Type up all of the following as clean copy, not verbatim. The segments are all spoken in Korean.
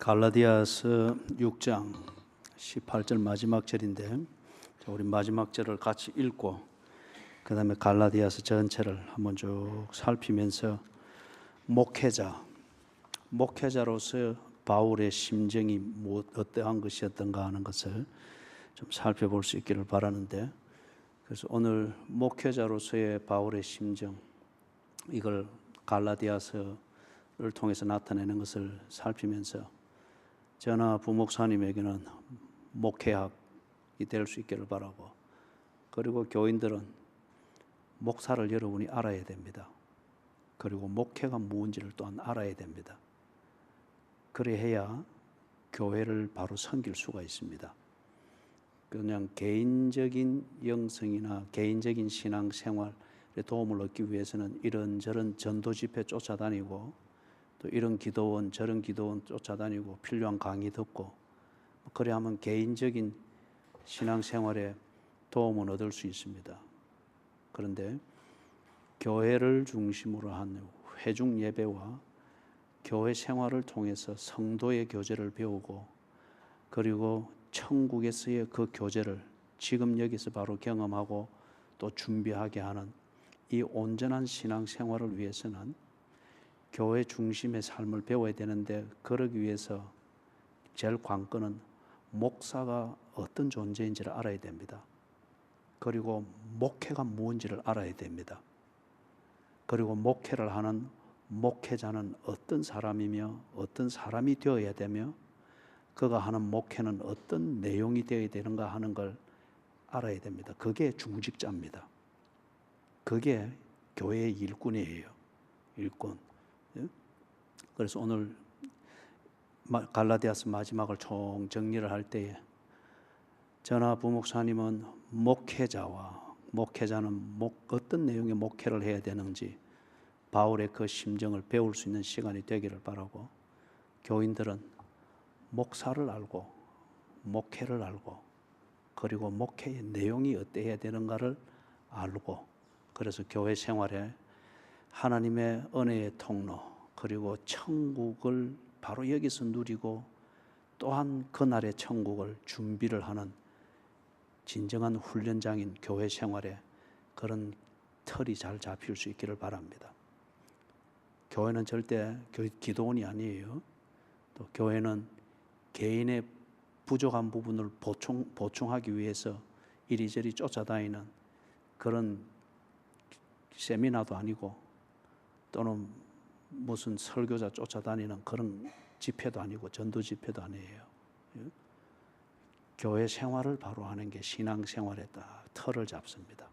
갈라디아서 6장 18절 마지막 절인데 우리 마지막 절을 같이 읽고 그 다음에 갈라디아서 전체를 한번 쭉 살피면서 목회자로서 바울의 심정이 어떠한 것이었던가 하는 것을 좀 살펴볼 수 있기를 바라는데, 그래서 오늘 목회자로서의 바울의 심정, 이걸 갈라디아서를 통해서 나타내는 것을 살피면서 저나 부목사님에게는 목회학이 될 수 있기를 바라고, 그리고 교인들은 목사를 여러분이 알아야 됩니다. 그리고 목회가 무엇인지를 또한 알아야 됩니다. 그래야 교회를 바로 섬길 수가 있습니다. 그냥 개인적인 영성이나 개인적인 신앙생활에 도움을 얻기 위해서는 이런저런 전도 집회 쫓아다니고 또 이런 기도원 저런 기도원 쫓아다니고 필요한 강의 듣고 그래 하면 개인적인 신앙생활에 도움을 얻을 수 있습니다. 그런데 교회를 중심으로 한 회중 예배와 교회 생활을 통해서 성도의 교제를 배우고, 그리고 천국에서의 그 교제를 지금 여기서 바로 경험하고 또 준비하게 하는 이 온전한 신앙생활을 위해서는 교회 중심의 삶을 배워야 되는데, 그러기 위해서 제일 관건은 목사가 어떤 존재인지를 알아야 됩니다. 그리고 목회가 무엇인지를 알아야 됩니다. 그리고 목회를 하는 목회자는 어떤 사람이며 어떤 사람이 되어야 되며 그가 하는 목회는 어떤 내용이 되어야 되는가 하는 걸 알아야 됩니다. 그게 중직자입니다. 그게 교회의 일꾼이에요. 일꾼. 그래서 오늘 갈라디아서 마지막을 총 정리를 할 때에 저나 부목사님은 목회자는 어떤 내용의 목회를 해야 되는지 바울의 그 심정을 배울 수 있는 시간이 되기를 바라고, 교인들은 목사를 알고 목회를 알고 그리고 목회의 내용이 어때야 되는가를 알고, 그래서 교회 생활에 하나님의 은혜의 통로 그리고 천국을 바로 여기서 누리고 또한 그날의 천국을 준비를 하는 진정한 훈련장인 교회 생활에 그런 틀이 잘 잡힐 수 있기를 바랍니다. 교회는 절대 기도원이 아니에요. 또 교회는 개인의 부족한 부분을 보충하기 위해서 이리저리 쫓아다니는 그런 세미나도 아니고 또는 무슨 설교자 쫓아다니는 그런 집회도 아니고 전도 집회도 아니에요. 교회 생활을 바로 하는 게 신앙생활에 딱 틀을 잡습니다.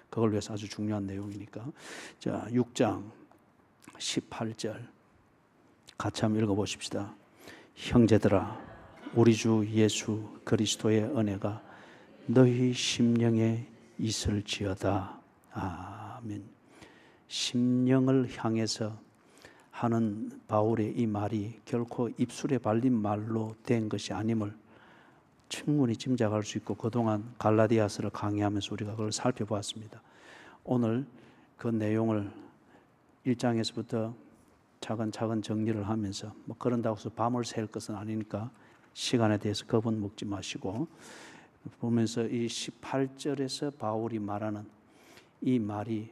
그걸 위해서 아주 중요한 내용이니까. 자, 6장 18절 같이 한번 읽어보십시다. 형제들아, 우리 주 예수 그리스도의 은혜가 너희 심령에 있을지어다. 아멘. 심령을 향해서 하는 바울의 이 말이 결코 입술에 발린 말로 된 것이 아님을 충분히 짐작할 수 있고, 그동안 갈라디아서를 강의하면서 우리가 그걸 살펴보았습니다. 오늘 그 내용을 1장에서부터 차근차근 정리를 하면서 그런다고 해서 밤을 샐 것은 아니니까 시간에 대해서 겁은 먹지 마시고 보면서 이 18절에서 바울이 말하는 이 말이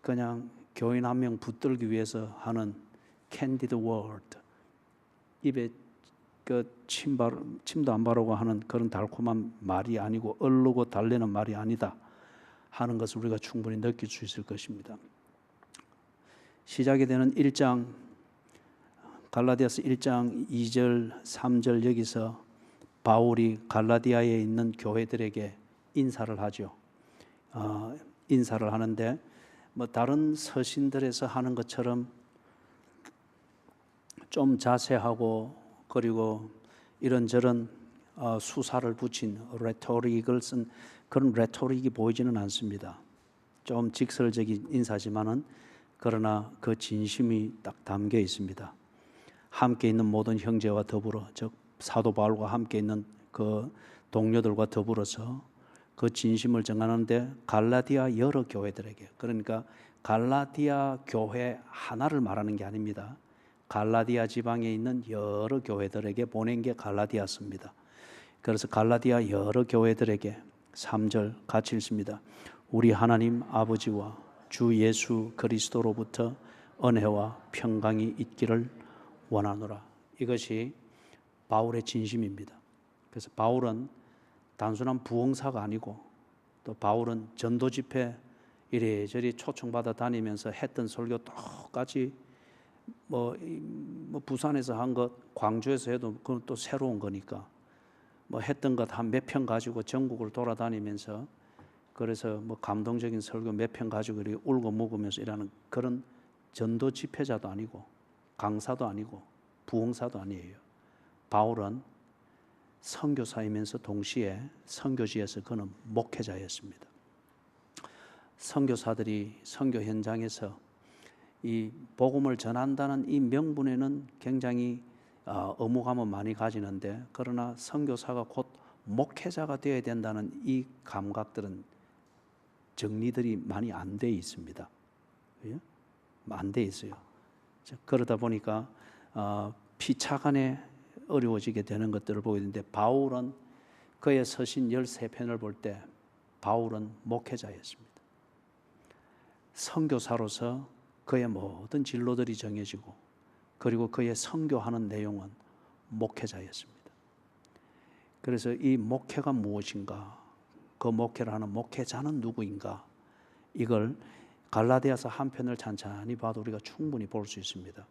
그냥 교인 한 명 붙들기 위해서 하는 candid word, 입에 침도 안 바르고 하는 그런 달콤한 말이 아니고 얼르고 달래는 말이 아니다 하는 것을 우리가 충분히 느낄 수 있을 것입니다. 시작이 되는 1장 갈라디아서 1장 2절 3절 여기서 바울이 갈라디아에 있는 교회들에게 인사를 하죠. 인사를 하는데 다른 서신들에서 하는 것처럼 좀 자세하고 그리고 이런저런 수사를 붙인 레토릭을 쓴 그런 레토릭이 보이지는 않습니다. 좀 직설적인 인사지만은 그러나 그 진심이 딱 담겨 있습니다. 함께 있는 모든 형제와 더불어, 즉 사도 바울과 함께 있는 그 동료들과 더불어서 그 진심을 정하는데 갈라디아 여러 교회들에게, 그러니까 갈라디아 교회 하나를 말하는 게 아닙니다. 갈라디아 지방에 있는 여러 교회들에게 보낸 게 갈라디아서입니다. 그래서 갈라디아 여러 교회들에게 3절 같이 읽습니다. 우리 하나님 아버지와 주 예수 그리스도로부터 은혜와 평강이 있기를 원하노라. 이것이 바울의 진심입니다. 그래서 바울은 단순한 부흥사가 아니고 또 바울은 전도 집회 이래저래 초청받아 다니면서 했던 설교 똑같이 부산에서 한 것 광주에서 해도 그건 또 새로운 거니까 했던 것 한 몇 편 가지고 전국을 돌아다니면서 그래서 감동적인 설교 몇 편 가지고 이렇게 울고 먹으면서 일하는 그런 전도 집회자도 아니고 강사도 아니고 부흥사도 아니에요. 바울은 선교사이면서 동시에 선교지에서 그는 목회자였습니다. 선교사들이 선교 현장에서 이 복음을 전한다는 이 명분에는 굉장히 의무감은 많이 가지는데, 그러나 선교사가 곧 목회자가 되어야 된다는 이 감각들은 정리들이 많이 안 돼 있습니다. 안 돼 있어요. 그러다 보니까 피차간에 어려워지게 되는 것들을 보게 되는데, 바울은 그의 서신 13편을 볼 때 바울은 목회자였습니다. 선교사로서 그의 모든 진로들이 정해지고, 그리고 그의 선교하는 내용은 목회자였습니다. 그래서 이 목회가 무엇인가, 그 목회를 하는 목회자는 누구인가, 이걸 갈라디아서 한 편을 찬찬히 봐도 우리가 충분히 볼 수 있습니다.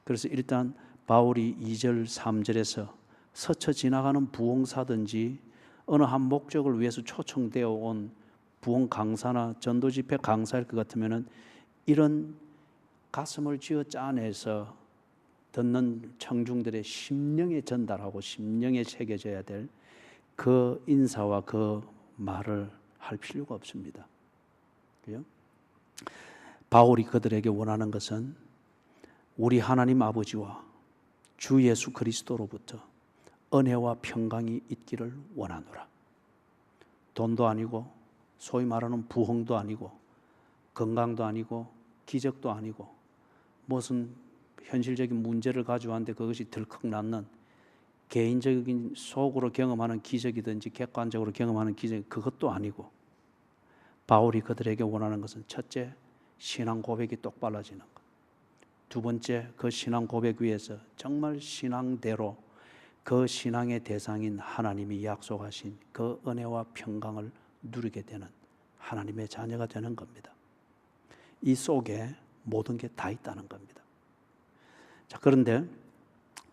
그래서 일단 바울이 2절 3절에서 스쳐 지나가는 부흥사든지 어느 한 목적을 위해서 초청되어 온 부흥 강사나 전도 집회 강사일 것 같으면은 이런 가슴을 쥐어 짜내서 듣는 청중들의 심령에 전달하고 심령에 새겨져야 될 그 인사와 그 말을 할 필요가 없습니다. 그죠? 바울이 그들에게 원하는 것은 우리 하나님 아버지와 주 예수 그리스도로부터 은혜와 평강이 있기를 원하노라. 돈도 아니고 소위 말하는 부흥도 아니고 건강도 아니고 기적도 아니고 무슨 현실적인 문제를 가지고 왔는데 그것이 들컥 낫는 개인적인 속으로 경험하는 기적이든지 객관적으로 경험하는 기적, 그것도 아니고 바울이 그들에게 원하는 것은 첫째, 신앙 고백이 똑바라지는 것. 두 번째, 그 신앙 고백 위에서 정말 신앙대로 그 신앙의 대상인 하나님이 약속하신 그 은혜와 평강을 누리게 되는 하나님의 자녀가 되는 겁니다. 이 속에 모든 게 다 있다는 겁니다. 자, 그런데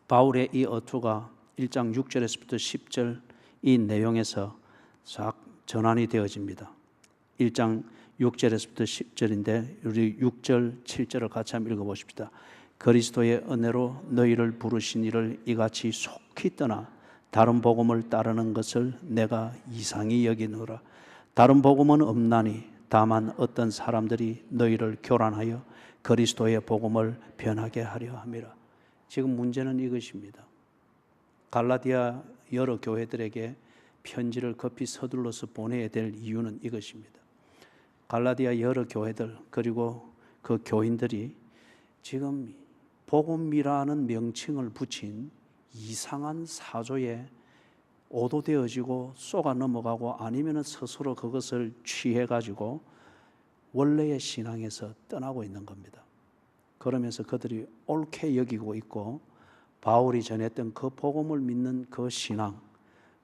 바울의 이 어투가 1장 6절에서부터 10절 이 내용에서 싹 전환이 되어집니다. 1장 6절에서부터 10절인데 우리 6절 7절을 같이 한번 읽어보십시다. 그리스도의 은혜로 너희를 부르신 이를 이같이 속히 떠나 다른 복음을 따르는 것을 내가 이상히 여기노라. 다른 복음은 없나니 다만 어떤 사람들이 너희를 교란하여 그리스도의 복음을 변하게 하려 함이라. 지금 문제는 이것입니다. 갈라디아 여러 교회들에게 편지를 급히 서둘러서 보내야 될 이유는 이것입니다. 갈라디아 여러 교회들 그리고 그 교인들이 지금 복음이라는 명칭을 붙인 이상한 사조에 오도되어지고 쏘가 넘어가고 아니면 스스로 그것을 취해가지고 원래의 신앙에서 떠나고 있는 겁니다. 그러면서 그들이 옳게 여기고 있고 바울이 전했던 그 복음을 믿는 그 신앙,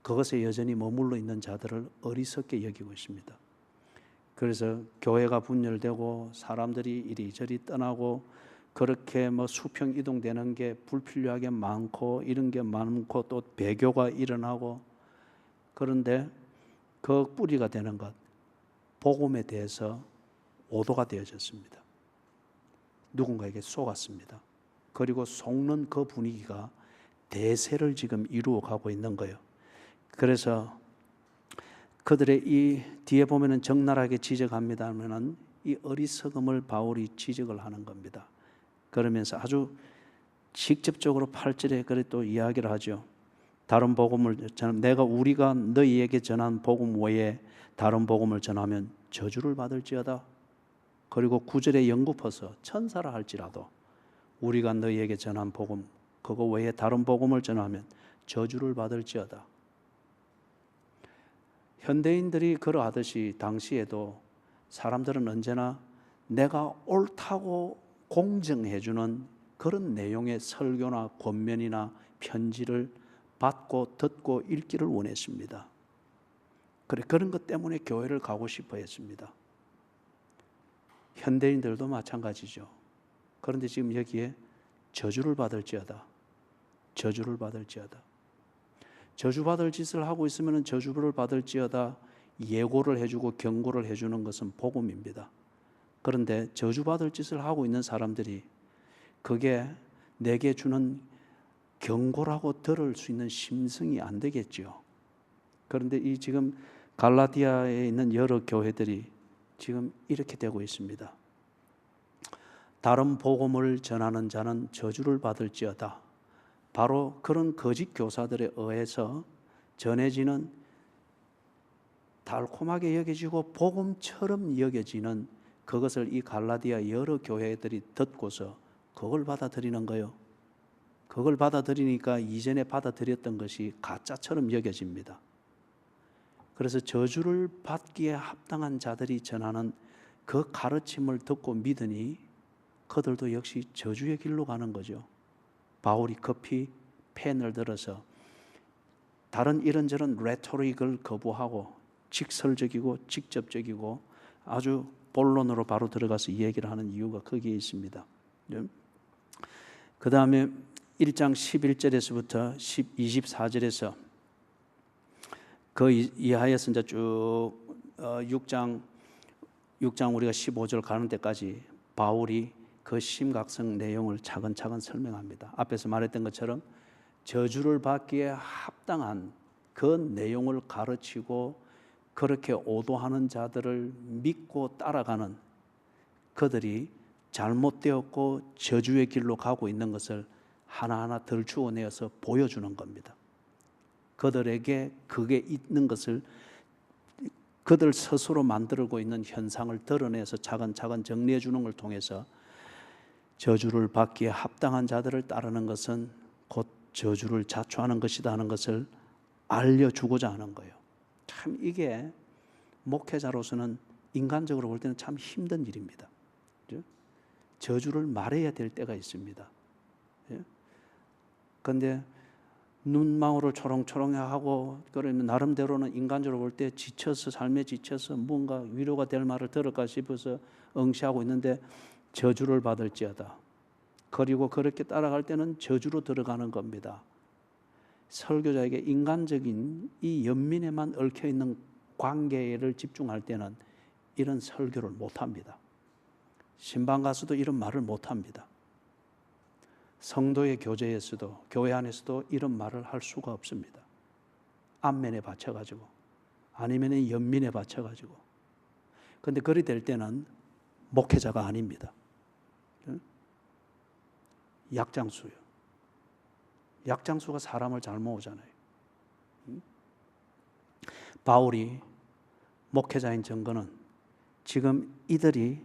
그것에 여전히 머물러 있는 자들을 어리석게 여기고 있습니다. 그래서 교회가 분열되고 사람들이 이리저리 떠나고 그렇게 수평 이동되는 게 불필요하게 많고 이런 게 많고 또 배교가 일어나고, 그런데 그 뿌리가 되는 것, 복음에 대해서 오도가 되어졌습니다. 누군가에게 속았습니다. 그리고 속는 그 분위기가 대세를 지금 이루어가고 있는 거예요. 그래서 그들의 이 뒤에 보면은 적나라하게 지적합니다면은 이 어리석음을 바울이 지적을 하는 겁니다. 그러면서 아주 직접적으로 8절에 그래 또 이야기를 하죠. 다른 복음을 우리가 너희에게 전한 복음 외에 다른 복음을 전하면 저주를 받을지어다. 그리고 9절에 연급해서 천사라 할지라도 우리가 너희에게 전한 복음 그거 외에 다른 복음을 전하면 저주를 받을지어다. 현대인들이 그러하듯이 당시에도 사람들은 언제나 내가 옳다고 공정해주는 그런 내용의 설교나 권면이나 편지를 받고 듣고 읽기를 원했습니다. 그런 것 때문에 교회를 가고 싶어 했습니다. 현대인들도 마찬가지죠. 그런데 지금 여기에 저주를 받을지어다. 저주를 받을지어다. 저주받을 짓을 하고 있으면 저주를 받을지어다 예고를 해주고 경고를 해주는 것은 복음입니다. 그런데 저주받을 짓을 하고 있는 사람들이 그게 내게 주는 경고라고 들을 수 있는 심성이 안 되겠죠. 그런데 이 지금 갈라디아에 있는 여러 교회들이 지금 이렇게 되고 있습니다. 다른 복음을 전하는 자는 저주를 받을지어다. 바로 그런 거짓 교사들에 의해서 전해지는 달콤하게 여겨지고 복음처럼 여겨지는 그것을 이 갈라디아 여러 교회들이 듣고서 그걸 받아들이는 거예요. 그걸 받아들이니까 이전에 받아들였던 것이 가짜처럼 여겨집니다. 그래서 저주를 받기에 합당한 자들이 전하는 그 가르침을 듣고 믿으니 그들도 역시 저주의 길로 가는 거죠. 바울이 급히 펜을 들어서 다른 이런저런 레토릭을 거부하고 직설적이고 직접적이고 아주 본론으로 바로 들어가서 이 얘기를 하는 이유가 거기에 있습니다. 그 다음에 1장 11절에서부터 24절에서 그 이하에서 이제 쭉 6장 우리가 15절 가는 데까지 바울이 그 심각성 내용을 차근차근 설명합니다. 앞에서 말했던 것처럼 저주를 받기에 합당한 그 내용을 가르치고 그렇게 오도하는 자들을 믿고 따라가는 그들이 잘못되었고 저주의 길로 가고 있는 것을 하나하나 덜추어내어서 보여주는 겁니다. 그들에게 그게 있는 것을 그들 스스로 만들고 있는 현상을 드러내서 차근차근 정리해 주는 걸 통해서 저주를 받기에 합당한 자들을 따르는 것은 곧 저주를 자초하는 것이다 하는 것을 알려주고자 하는 거예요. 참 이게 목회자로서는 인간적으로 볼 때는 참 힘든 일입니다. 저주를 말해야 될 때가 있습니다. 그런데 눈망울을 초롱초롱하고 그러면 나름대로는 인간적으로 볼 때 지쳐서 삶에 지쳐서 뭔가 위로가 될 말을 들을까 싶어서 응시하고 있는데 저주를 받을지어다. 그리고 그렇게 따라갈 때는 저주로 들어가는 겁니다. 설교자에게 인간적인 이 연민에만 얽혀있는 관계를 집중할 때는 이런 설교를 못합니다. 신방 가서도 이런 말을 못합니다. 성도의 교제에서도 교회 안에서도 이런 말을 할 수가 없습니다. 안면에 받쳐가지고 아니면 연민에 받쳐가지고. 그런데 그리 될 때는 목회자가 아닙니다. 약장수요. 약장수가 사람을 잘 모으잖아요. 바울이 목회자인 증거는 지금 이들이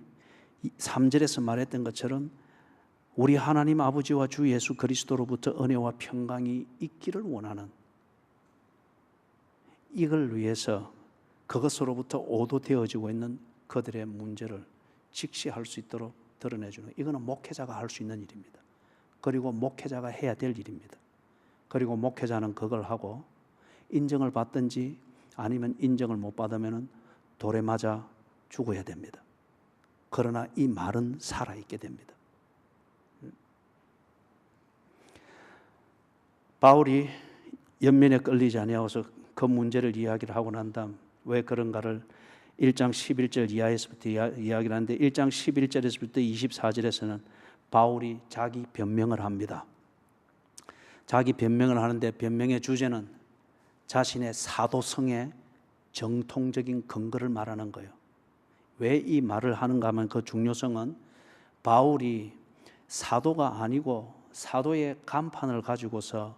3절에서 말했던 것처럼 우리 하나님 아버지와 주 예수 그리스도로부터 은혜와 평강이 있기를 원하는 이걸 위해서 그것으로부터 오도되어지고 있는 그들의 문제를 직시할 수 있도록 드러내주는 이거는 목회자가 할 수 있는 일입니다. 그리고 목회자가 해야 될 일입니다. 그리고 목회자는 그걸 하고 인정을 받든지 아니면 인정을 못 받으면 돌에 맞아 죽어야 됩니다. 그러나 이 말은 살아있게 됩니다. 바울이 연민에 끌리지 아니하고서 그 문제를 이야기를 하고 난 다음 왜 그런가를 1장 11절 이하에서부터 이야기를 하는데 1장 11절에서부터 24절에서는 바울이 자기 변명을 합니다. 자기 변명을 하는데 변명의 주제는 자신의 사도성의 정통적인 근거를 말하는 거예요. 왜 이 말을 하는가 하면 그 중요성은 바울이 사도가 아니고 사도의 간판을 가지고서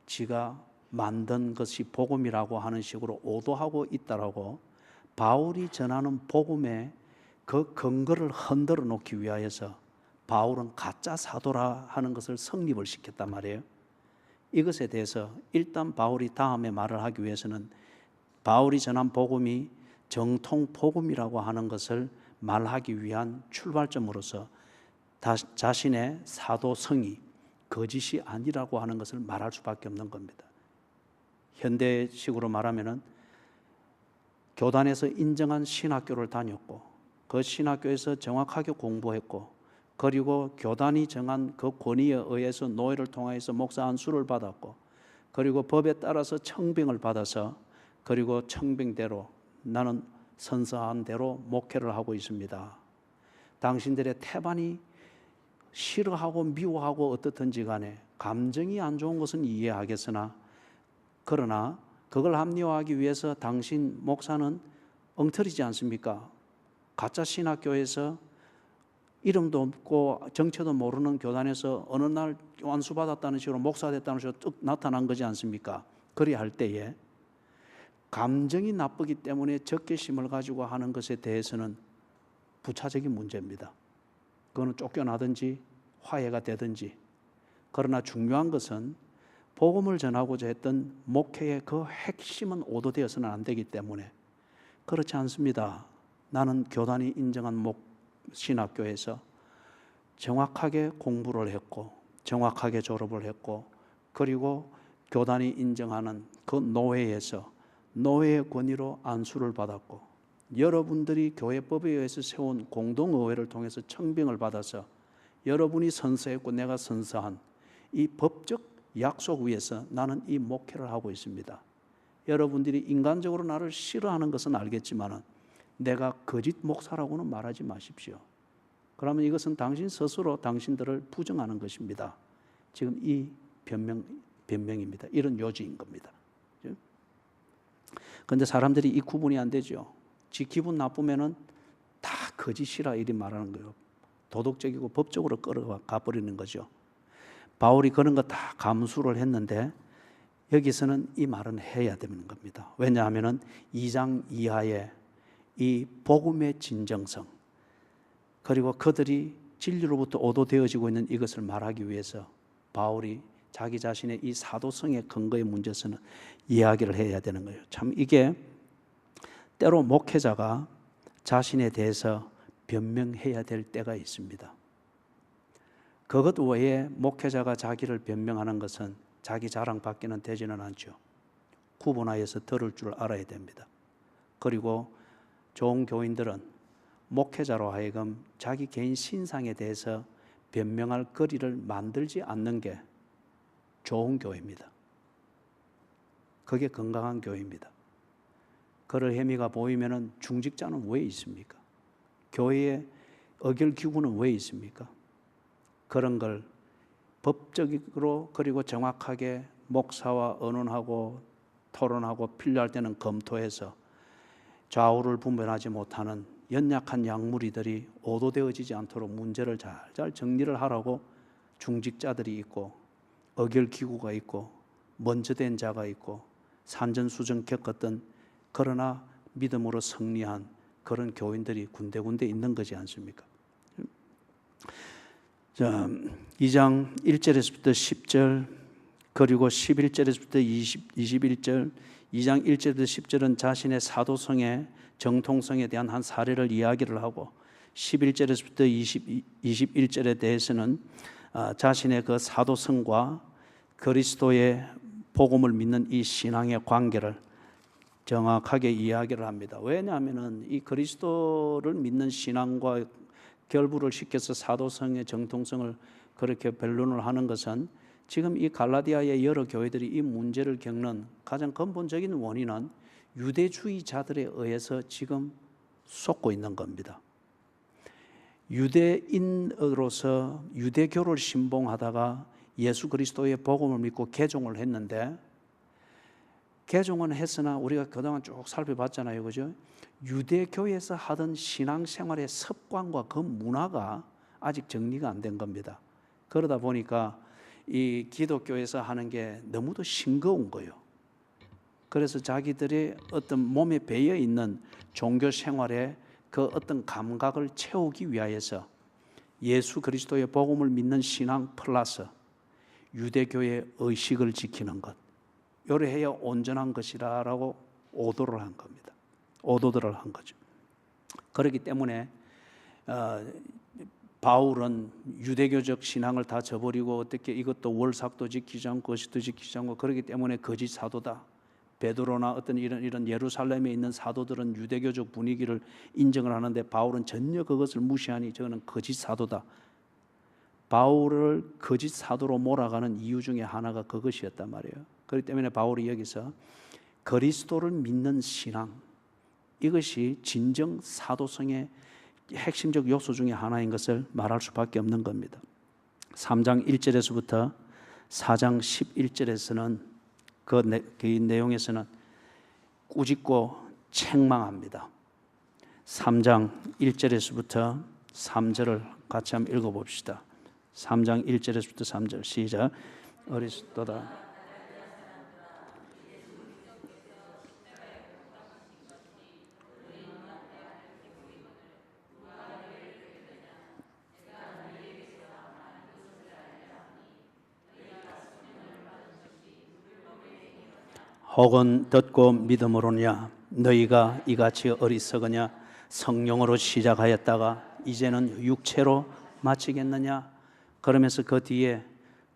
지가 만든 것이 복음이라고 하는 식으로 오도하고 있다라고 바울이 전하는 복음의 그 근거를 흔들어 놓기 위하여서 바울은 가짜 사도라 하는 것을 성립을 시켰단 말이에요. 이것에 대해서 일단 바울이 다음에 말을 하기 위해서는 바울이 전한 복음이 정통 복음이라고 하는 것을 말하기 위한 출발점으로서 자신의 사도성이 거짓이 아니라고 하는 것을 말할 수밖에 없는 겁니다. 현대식으로 말하면은 교단에서 인정한 신학교를 다녔고 그 신학교에서 정확하게 공부했고 그리고 교단이 정한 그 권위에 의해서 노예를 통해서 목사 안수를 받았고 그리고 법에 따라서 청빙을 받아서 그리고 청빙대로 나는 선서한 대로 목회를 하고 있습니다. 당신들의 태반이 싫어하고 미워하고 어떻든지 간에 감정이 안 좋은 것은 이해하겠으나 그러나 그걸 합리화하기 위해서 당신 목사는 엉터리지 않습니까? 가짜 신학교에서 이름도 없고 정체도 모르는 교단에서 어느 날 안수받았다는 식으로 목사 됐다는 식으로 쭉 나타난 거지 않습니까? 그리야 할 때에 감정이 나쁘기 때문에 적개심을 가지고 하는 것에 대해서는 부차적인 문제입니다. 그거는 쫓겨나든지 화해가 되든지. 그러나 중요한 것은 복음을 전하고자 했던 목회의 그 핵심은 오도되어서는 안 되기 때문에 그렇지 않습니다. 나는 교단이 인정한 신학교에서 정확하게 공부를 했고 정확하게 졸업을 했고 그리고 교단이 인정하는 그 노회에서 노회의 권위로 안수를 받았고 여러분들이 교회법에 의해서 세운 공동의회를 통해서 청빙을 받아서 여러분이 선서했고 내가 선서한 이 법적 약속 위에서 나는 이 목회를 하고 있습니다. 여러분들이 인간적으로 나를 싫어하는 것은 알겠지만 내가 거짓 목사라고는 말하지 마십시오. 그러면 이것은 당신 스스로 당신들을 부정하는 것입니다. 지금 이 변명입니다. 이런 요지인 겁니다. 그런데 사람들이 이 구분이 안 되죠. 지 기분 나쁘면은 다 거짓이라 이리 말하는 거예요. 도덕적이고 법적으로 끌어가 버리는 거죠. 바울이 그런 거 다 감수를 했는데 여기서는 이 말은 해야 되는 겁니다. 왜냐하면은 2장 이하에 이 복음의 진정성 그리고 그들이 진리로부터 오도되어지고 있는 이것을 말하기 위해서 바울이 자기 자신의 이 사도성의 근거의 문제에서는 이야기를 해야 되는 거예요. 참 이게 때로 목회자가 자신에 대해서 변명해야 될 때가 있습니다. 그것 외에 목회자가 자기를 변명하는 것은 자기 자랑밖에는 되지는 않죠. 구분하여서 들을 줄 알아야 됩니다. 그리고 좋은 교인들은 목회자로 하여금 자기 개인 신상에 대해서 변명할 거리를 만들지 않는 게 좋은 교회입니다. 그게 건강한 교회입니다. 그럴 행위가 보이면은 중직자는 왜 있습니까? 교회에 의결기구는 왜 있습니까? 그런 걸 법적으로 그리고 정확하게 목사와 의논하고 토론하고 필요할 때는 검토해서 좌우를 분별하지 못하는 연약한 양무리들이 오도되어지지 않도록 문제를 잘 정리를 하라고 중직자들이 있고 의결기구가 있고 먼저 된 자가 있고 산전수전 겪었던 그러나 믿음으로 승리한 그런 교인들이 군데군데 있는 거지 않습니까? 자, 2장 1절에서부터 10절 그리고 11절에서부터 21절 2장 1절에서 10절은 자신의 사도성의 정통성에 대한 한 사례를 이야기를 하고 11절에서부터 21절에 대해서는 자신의 그 사도성과 그리스도의 복음을 믿는 이 신앙의 관계를 정확하게 이야기를 합니다. 왜냐하면 이 그리스도를 믿는 신앙과 결부를 시켜서 사도성의 정통성을 그렇게 변론을 하는 것은 지금 이 갈라디아의 여러 교회들이 이 문제를 겪는 가장 근본적인 원인은 유대주의자들에 의해서 지금 쏟고 있는 겁니다. 유대인으로서 유대교를 신봉하다가 예수 그리스도의 복음을 믿고 개종을 했는데 개종은 했으나 우리가 그동안 쭉 살펴봤잖아요. 그죠? 유대교에서 하던 신앙생활의 습관과 그 문화가 아직 정리가 안 된 겁니다. 그러다 보니까 이 기독교에서 하는 게 너무도 싱거운 거예요. 그래서 자기들의 어떤 몸에 배어 있는 종교 생활의 그 어떤 감각을 채우기 위하여서 예수 그리스도의 복음을 믿는 신앙 플러스 유대교의 의식을 지키는 것, 요래해야 온전한 것이라고 오도를 한 겁니다. 오도들을 한 거죠. 그렇기 때문에 바울은 유대교적 신앙을 다 저버리고 어떻게 이것도 월삭도 지키지 않고 것이도 지키지 않고 그렇기 때문에 거짓 사도다. 베드로나 어떤 이런 예루살렘에 있는 사도들은 유대교적 분위기를 인정을 하는데 바울은 전혀 그것을 무시하니 저는 거짓 사도다. 바울을 거짓 사도로 몰아가는 이유 중에 하나가 그것이었단 말이에요. 그렇기 때문에 바울이 여기서 그리스도를 믿는 신앙, 이것이 진정 사도성의 핵심적 요소 중에 하나인 것을 말할 수밖에 없는 겁니다. 3장 1절에서부터 4장 11절에서는 그 내용에서는 꾸짖고 책망합니다. 3장 1절에서부터 3절을 같이 한번 읽어봅시다. 3장 1절에서부터 3절 시작. 어리스도다. 혹은 듣고 믿음으로냐? 너희가 이같이 어리석으냐? 성령으로 시작하였다가 이제는 육체로 마치겠느냐? 그러면서 그 뒤에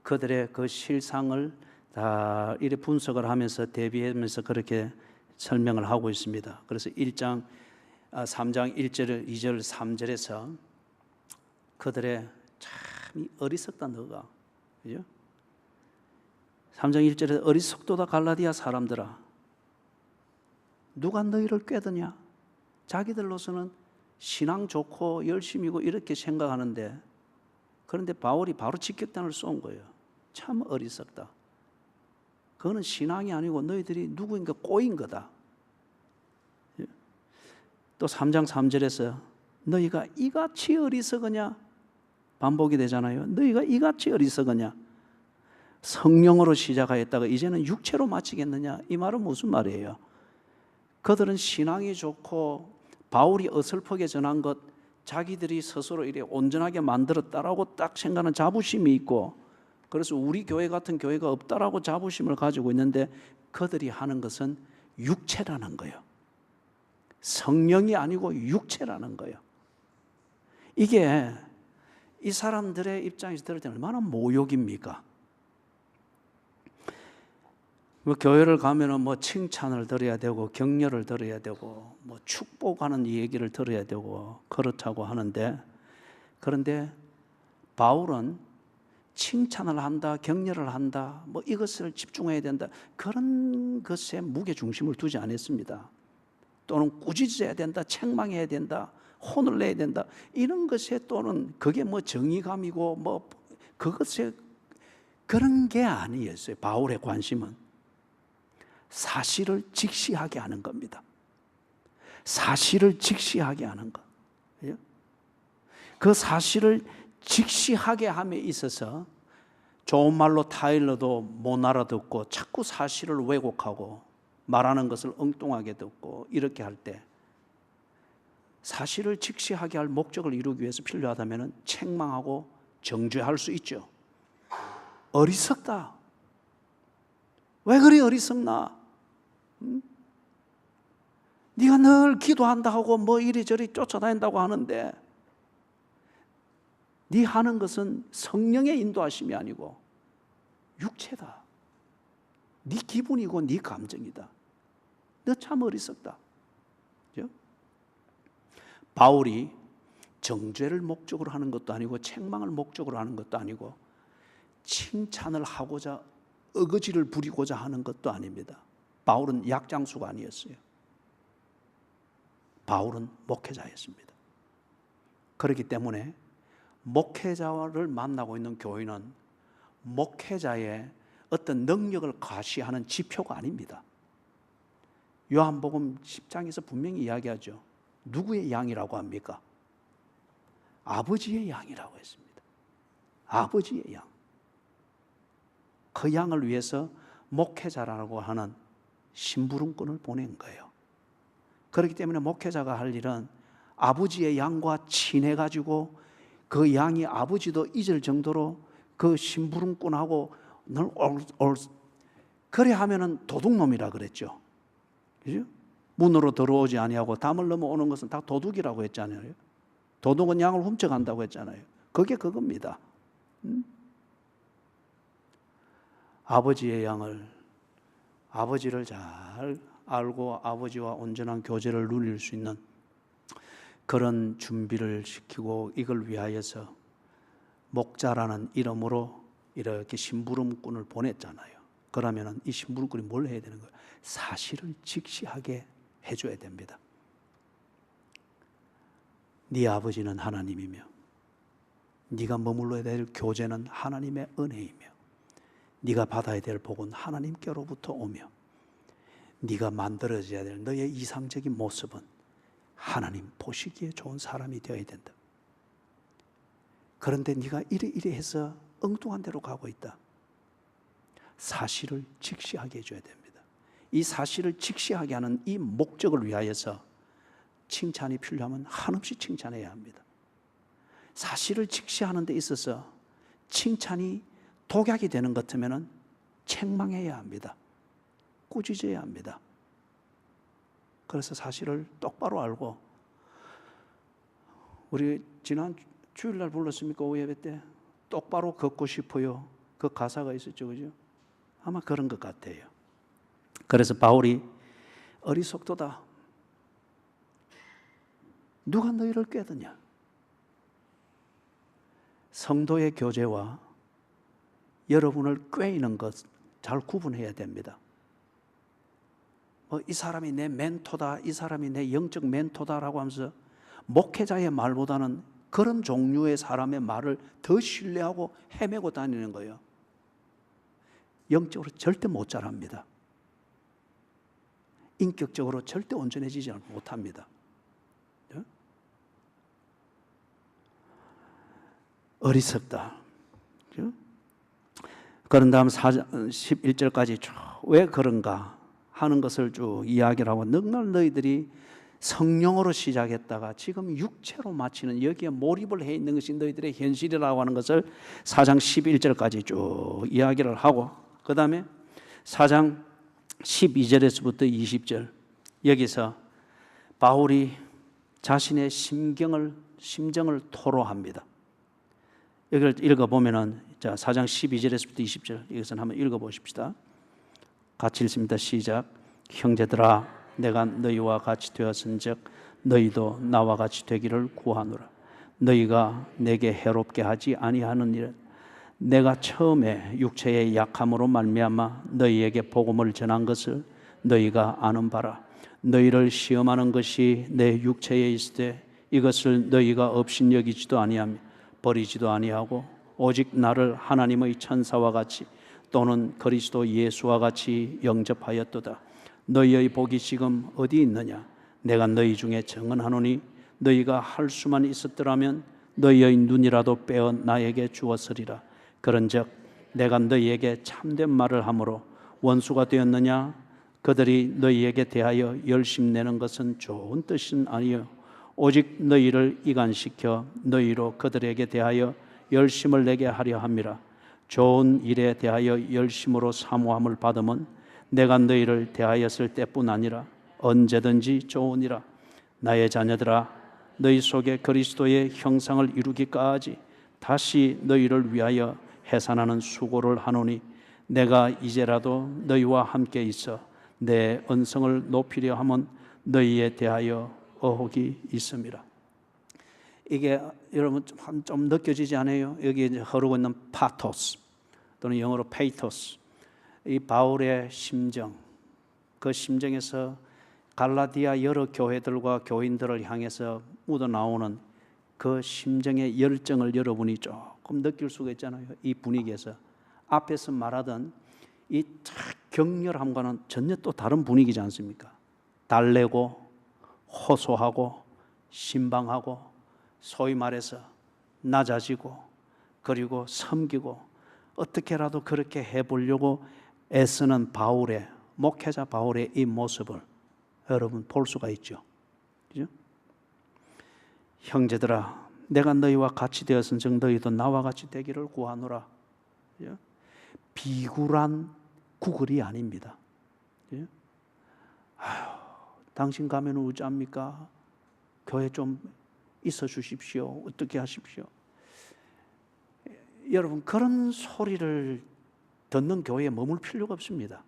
그들의 그 실상을 다 이렇게 분석을 하면서 대비하면서 그렇게 설명을 하고 있습니다. 그래서 3장 1절, 2절, 3절에서 그들의 참 어리석다 너가, 그죠? 3장 1절에 어리석도다 갈라디아 사람들아, 누가 너희를 꾀드냐? 자기들로서는 신앙 좋고 열심이고 이렇게 생각하는데, 그런데 바울이 바로 직격탄을 쏜 거예요. 참 어리석다. 그거는 신앙이 아니고 너희들이 누구인가 꼬인 거다. 또 3장 3절에서 너희가 이같이 어리석으냐? 반복이 되잖아요. 너희가 이같이 어리석으냐? 성령으로 시작하였다가 이제는 육체로 마치겠느냐? 이 말은 무슨 말이에요? 그들은 신앙이 좋고 바울이 어설프게 전한 것 자기들이 스스로 이래 온전하게 만들었다라고 딱 생각하는 자부심이 있고, 그래서 우리 교회 같은 교회가 없다라고 자부심을 가지고 있는데 그들이 하는 것은 육체라는 거예요. 성령이 아니고 육체라는 거예요. 이게 이 사람들의 입장에서 들을 때 얼마나 모욕입니까? 뭐 교회를 가면은 뭐 칭찬을 들어야 되고 격려를 들어야 되고 뭐 축복하는 얘기를 들어야 되고 그렇다고 하는데, 그런데 바울은 칭찬을 한다, 격려를 한다, 뭐 이것을 집중해야 된다, 그런 것에 무게 중심을 두지 않았습니다. 또는 꾸짖어야 된다, 책망해야 된다, 혼을 내야 된다, 이런 것에 또는 그게 뭐 정의감이고 뭐 그것에 그런 게 아니었어요. 바울의 관심은 사실을 직시하게 하는 겁니다. 사실을 직시하게 하는 것. 그 사실을 직시하게 함에 있어서 좋은 말로 타일러도 못 알아듣고 자꾸 사실을 왜곡하고 말하는 것을 엉뚱하게 듣고 이렇게 할 때 사실을 직시하게 할 목적을 이루기 위해서 필요하다면 책망하고 정죄할 수 있죠. 어리석다. 왜 그리 어리석나? 네가 늘 기도한다 하고 뭐 이리저리 쫓아다닌다고 하는데 네 하는 것은 성령의 인도하심이 아니고 육체다. 네 기분이고 네 감정이다. 너 참 어리석다. 그렇죠? 바울이 정죄를 목적으로 하는 것도 아니고 책망을 목적으로 하는 것도 아니고 칭찬을 하고자 어거지를 부리고자 하는 것도 아닙니다. 바울은 약장수가 아니었어요. 바울은 목회자였습니다. 그렇기 때문에 목회자를 만나고 있는 교회는 목회자의 어떤 능력을 과시하는 지표가 아닙니다. 요한복음 10장에서 분명히 이야기하죠. 누구의 양이라고 합니까? 아버지의 양이라고 했습니다. 아버지의 양. 그 양을 위해서 목회자라고 하는 심부름꾼을 보낸 거예요. 그렇기 때문에 목회자가 할 일은 아버지의 양과 친해가지고 그 양이 아버지도 잊을 정도로 그 심부름꾼하고 늘 그래 하면은 도둑놈이라 그랬죠. 그죠? 문으로 들어오지 아니하고 담을 넘어오는 것은 다 도둑이라고 했잖아요. 도둑은 양을 훔쳐간다고 했잖아요. 그게 그겁니다. 아버지의 양을, 아버지를 잘 알고 아버지와 온전한 교제를 누릴 수 있는 그런 준비를 시키고 이걸 위하여서 목자라는 이름으로 이렇게 심부름꾼을 보냈잖아요. 그러면 이 심부름꾼이 뭘 해야 되는 거예요? 사실을 직시하게 해줘야 됩니다. 네 아버지는 하나님이며 네가 머물러야 될 교제는 하나님의 은혜이며 네가 받아야 될 복은 하나님께로부터 오며 네가 만들어져야 될 너의 이상적인 모습은 하나님 보시기에 좋은 사람이 되어야 된다. 그런데 네가 이래 해서 엉뚱한 데로 가고 있다. 사실을 직시하게 해줘야 됩니다. 이 사실을 직시하게 하는 이 목적을 위하여서 칭찬이 필요하면 한없이 칭찬해야 합니다. 사실을 직시하는 데 있어서 칭찬이 독약이 되는 것 같으면 책망해야 합니다. 꾸짖어야 합니다. 그래서 사실을 똑바로 알고, 우리 지난 주일날 불렀습니까? 오후 예배 때 똑바로 걷고 싶어요. 그 가사가 있었죠, 그죠? 아마 그런 것 같아요. 그래서 바울이 어리석도다. 누가 너희를 꾀드냐? 성도의 교제와 여러분을 꾀이는 것 잘 구분해야 됩니다. 이 사람이 내 멘토다, 이 사람이 내 영적 멘토다라고 하면서 목회자의 말보다는 그런 종류의 사람의 말을 더 신뢰하고 헤매고 다니는 거예요. 영적으로 절대 못 자랍니다. 인격적으로 절대 온전해지지 못합니다. 어리석다. 그런 다음 11절까지 쭉 왜 그런가 하는 것을 쭉 이야기를 하고, 넉날 너희들이 성령으로 시작했다가 지금 육체로 마치는, 여기에 몰입을 해 있는 것이 너희들의 현실이라고 하는 것을 4장 11절까지 쭉 이야기를 하고, 그 다음에 4장 12절에서부터 20절, 여기서 바울이 자신의 심정을 토로합니다. 여기를 읽어보면은, 자, 4장 12절에서부터 20절, 이것은 한번 읽어보십시다. 같이 읽습니다. 시작. 형제들아, 내가 너희와 같이 되었은즉 너희도 나와 같이 되기를 구하노라. 너희가 내게 해롭게 하지 아니하는 일은 내가 처음에 육체의 약함으로 말미암아 너희에게 복음을 전한 것을 너희가 아는 바라. 너희를 시험하는 것이 내 육체에 있으되 이것을 너희가 업신 여기지도 아니하며 버리지도 아니하고 오직 나를 하나님의 천사와 같이 또는 그리스도 예수와 같이 영접하였도다. 너희의 복이 지금 어디 있느냐? 내가 너희 중에 증언하노니 너희가 할 수만 있었더라면 너희의 눈이라도 빼어 나에게 주었으리라. 그런즉 내가 너희에게 참된 말을 함으로 원수가 되었느냐? 그들이 너희에게 대하여 열심내는 것은 좋은 뜻은 아니요 오직 너희를 이간시켜 너희로 그들에게 대하여 열심을 내게 하려 함이라. 좋은 일에 대하여 열심으로 사모함을 받으면 내가 너희를 대하였을 때뿐 아니라 언제든지 좋으니라. 나의 자녀들아, 너희 속에 그리스도의 형상을 이루기까지 다시 너희를 위하여 해산하는 수고를 하노니 내가 이제라도 너희와 함께 있어 내 언성을 높이려 하면 너희에 대하여 의혹이 있음이라. 이게 여러분 좀 느껴지지 않아요? 여기 이제 흐르고 있는 파토스 또는 영어로 페이토스, 이 바울의 심정, 그 심정에서 갈라디아 여러 교회들과 교인들을 향해서 묻어나오는 그 심정의 열정을 여러분이 조금 느낄 수가 있잖아요. 이 분위기에서 앞에서 말하던 이 격렬함과는 전혀 또 다른 분위기지 않습니까? 달래고 호소하고 신방하고 소위 말해서 낮아지고 그리고 섬기고 어떻게라도 그렇게 해보려고 애쓰는 바울의, 목회자 바울의 이 모습을 여러분 볼 수가 있죠. 그죠? 형제들아, 내가 너희와 같이 되었은즉 너희도 나와 같이 되기를 구하노라. 비굴한 구걸이 아닙니다. 아휴, 당신 가면 어찌합니까? 교회 좀 있어 주십시오. 어떻게 하십시오? 여러분, 그런 소리를 듣는 교회에 머물 필요가 없습니다.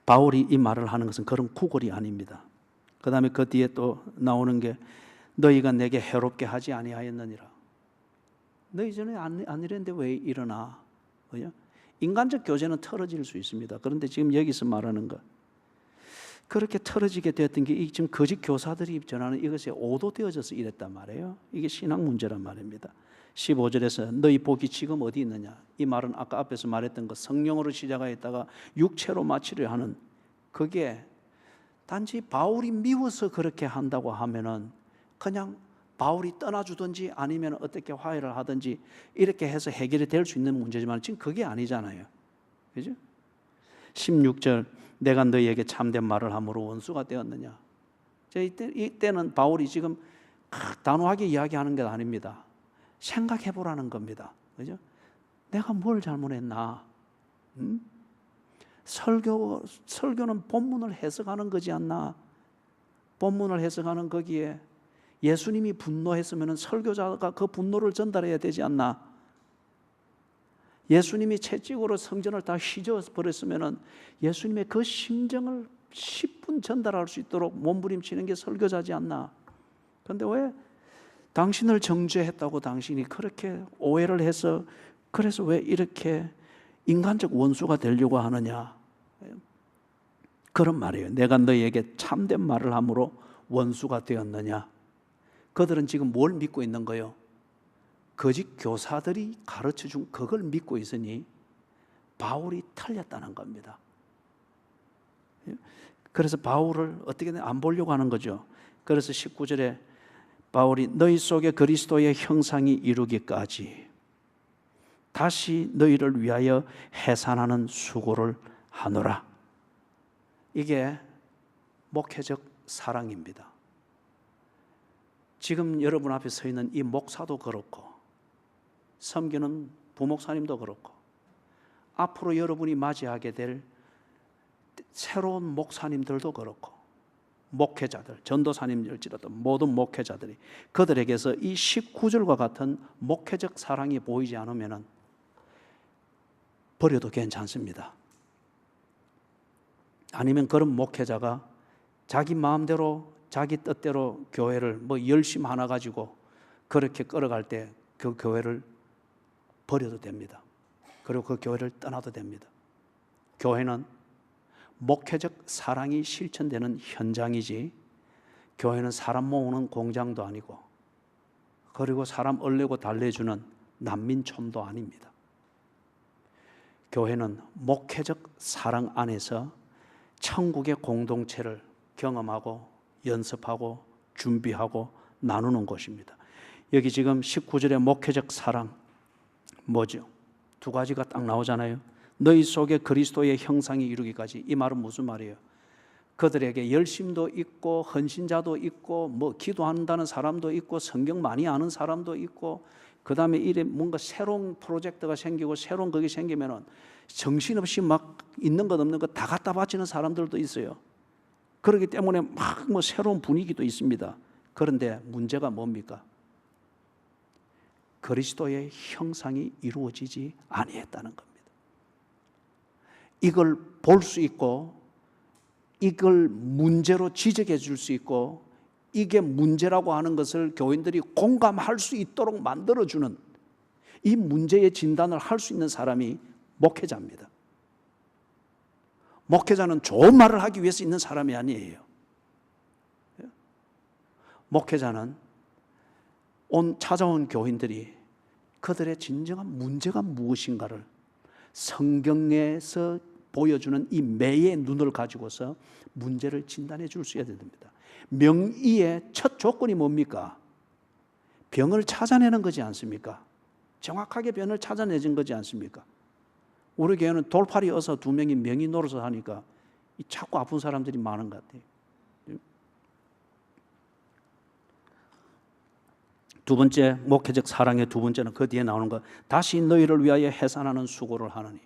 바울이 이 말을 하는 것은 그런 구걸이 아닙니다. 그 다음에 그 뒤에 또 나오는 게 너희가 내게 해롭게 하지 아니하였느니라. 너희 전에 안 이랬는데 왜 일어나? 인간적 교제는 틀어질 수 있습니다. 그런데 지금 여기서 말하는 것, 그렇게 틀어지게 되었던 게 지금 거짓 교사들이 전하는 이것에 오도되어져서 이랬단 말이에요. 이게 신앙 문제란 말입니다. 15절에서 너희 복이 지금 어디 있느냐? 이 말은 아까 앞에서 말했던 것, 성령으로 시작하였다가 육체로 마치려 하는, 그게 단지 바울이 미워서 그렇게 한다고 하면은 그냥 바울이 떠나주든지 아니면 어떻게 화해를 하든지 이렇게 해서 해결이 될 수 있는 문제지만 지금 그게 아니잖아요. 그죠? 16절, 내가 너희에게 참된 말을 함으로 원수가 되었느냐? 이때는 바울이 지금 단호하게 이야기하는 게 아닙니다. 생각해 보라는 겁니다. 그죠? 내가 뭘 잘못했나? 설교는 본문을 해석하는 거지 않나? 본문을 해석하는 거기에 예수님이 분노했으면 설교자가 그 분노를 전달해야 되지 않나? 예수님이 채찍으로 성전을 다 휘저어 버렸으면 예수님의 그 심정을 10분 전달할 수 있도록 몸부림치는 게 설교자지 않나? 그런데 왜 당신을 정죄했다고 당신이 그렇게 오해를 해서, 그래서 왜 이렇게 인간적 원수가 되려고 하느냐? 그런 말이에요. 내가 너희에게 참된 말을 함으로 원수가 되었느냐? 그들은 지금 뭘 믿고 있는 거예요? 거짓 교사들이 가르쳐준 그걸 믿고 있으니 바울이 틀렸다는 겁니다. 그래서 바울을 어떻게든 안 보려고 하는 거죠. 그래서 19절에 바울이 너희 속에 그리스도의 형상이 이루기까지 다시 너희를 위하여 해산하는 수고를 하노라. 이게 목회적 사랑입니다. 지금 여러분 앞에 서 있는 이 목사도 그렇고 섬기는 부목사님도 그렇고 앞으로 여러분이 맞이하게 될 새로운 목사님들도 그렇고 목회자들, 전도사님일지라도 모든 목회자들이 그들에게서 이 19절과 같은 목회적 사랑이 보이지 않으면 버려도 괜찮습니다. 아니면 그런 목회자가 자기 마음대로 자기 뜻대로 교회를 열심 하나 가지고 그렇게 끌어갈 때 그 교회를 버려도 됩니다. 그리고 그 교회를 떠나도 됩니다. 교회는 목회적 사랑이 실천되는 현장이지 교회는 사람 모으는 공장도 아니고 그리고 사람 얼레고 달래주는 난민촌도 아닙니다. 교회는 목회적 사랑 안에서 천국의 공동체를 경험하고 연습하고 준비하고 나누는 곳입니다. 여기 지금 19절의 목회적 사랑 뭐죠? 두 가지가 딱 나오잖아요. 너희 속에 그리스도의 형상이 이루기까지. 이 말은 무슨 말이에요? 그들에게 열심도 있고 헌신자도 있고 기도한다는 사람도 있고 성경 많이 아는 사람도 있고 그 다음에 이래 뭔가 새로운 프로젝트가 생기고 새로운 그게 생기면은 정신없이 막 있는 것 없는 것 다 갖다 바치는 사람들도 있어요. 그렇기 때문에 막 새로운 분위기도 있습니다. 그런데 문제가 뭡니까? 그리스도의 형상이 이루어지지 아니했다는 겁니다. 이걸 볼 수 있고 이걸 문제로 지적해 줄 수 있고 이게 문제라고 하는 것을 교인들이 공감할 수 있도록 만들어주는 이 문제의 진단을 할 수 있는 사람이 목회자입니다. 목회자는 좋은 말을 하기 위해서 있는 사람이 아니에요. 목회자는 찾아온 교인들이 그들의 진정한 문제가 무엇인가를 성경에서 보여주는 이 매의 눈을 가지고서 문제를 진단해 줄 수 있어야 됩니다. 명의의 첫 조건이 뭡니까? 병을 찾아내는 거지 않습니까? 정확하게 병을 찾아내진 거지 않습니까? 우리 교회는 돌팔이 어서 2명이 명의 노릇을 하니까 자꾸 아픈 사람들이 많은 것 같아요. 두 번째, 목회적 사랑의 두 번째는 그 뒤에 나오는 거, 다시 너희를 위하여 해산하는 수고를 하느니.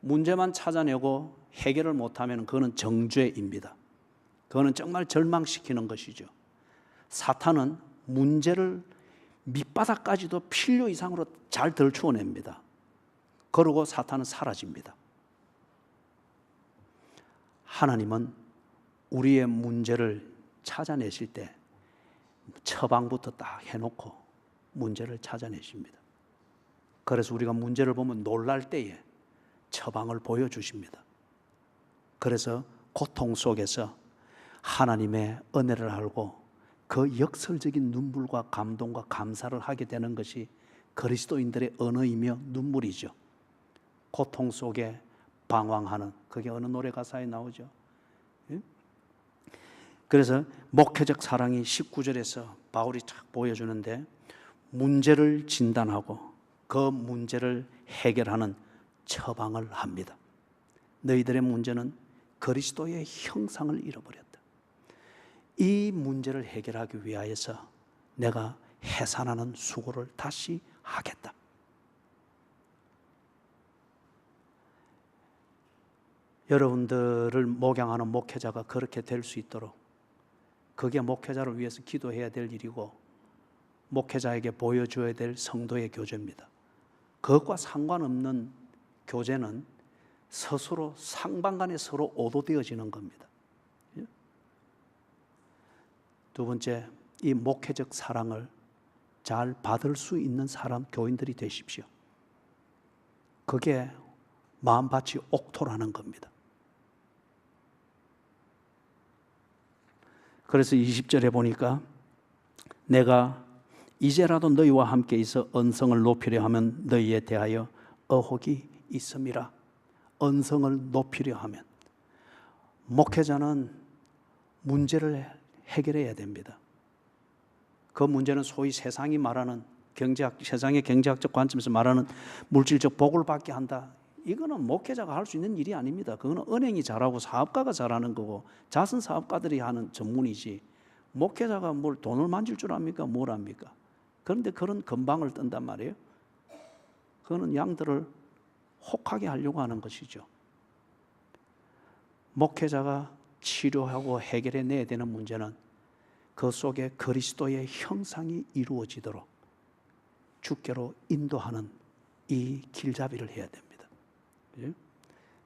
문제만 찾아내고 해결을 못하면 그거는 정죄입니다. 그거는 정말 절망시키는 것이죠. 사탄은 문제를 밑바닥까지도 필요 이상으로 잘 덜추어냅니다. 그러고 사탄은 사라집니다. 하나님은 우리의 문제를 찾아내실 때 처방부터 딱 해놓고 문제를 찾아내십니다. 그래서 우리가 문제를 보면 놀랄 때에 처방을 보여주십니다. 그래서 고통 속에서 하나님의 은혜를 알고 그 역설적인 눈물과 감동과 감사를 하게 되는 것이 그리스도인들의 언어이며 눈물이죠. 고통 속에 방황하는, 그게 어느 노래 가사에 나오죠. 그래서 목회적 사랑이 19절에서 바울이 쫙 보여주는데, 문제를 진단하고 그 문제를 해결하는 처방을 합니다. 너희들의 문제는 그리스도의 형상을 잃어버렸다. 이 문제를 해결하기 위하여서 내가 해산하는 수고를 다시 하겠다. 여러분들을 목양하는 목회자가 그렇게 될 수 있도록, 그게 목회자를 위해서 기도해야 될 일이고 목회자에게 보여줘야 될 성도의 교제입니다. 그것과 상관없는 교제는 스스로 상반간에 서로 오도되어지는 겁니다. 두 번째, 이 목회적 사랑을 잘 받을 수 있는 사람, 교인들이 되십시오. 그게 마음밭이 옥토라는 겁니다. 그래서 20절에 보니까, 내가 이제라도 너희와 함께 있어 언성을 높이려 하면 너희에 대하여 의혹이 있음이라. 언성을 높이려 하면, 목회자는 문제를 해결해야 됩니다. 그 문제는 소위 세상이 말하는 세상의 경제학적 관점에서 말하는 물질적 복을 받게 한다. 이거는 목회자가 할 수 있는 일이 아닙니다. 그거는 은행이 잘하고 사업가가 잘하는 거고 자선 사업가들이 하는 전문이지, 목회자가 뭘 돈을 만질 줄 압니까? 뭘 압니까? 그런데 그런 건방을 뜬단 말이에요. 그거는 양들을 혹하게 하려고 하는 것이죠. 목회자가 치료하고 해결해내야 되는 문제는 그 속에 그리스도의 형상이 이루어지도록 주께로 인도하는 이 길잡이를 해야 됩니다.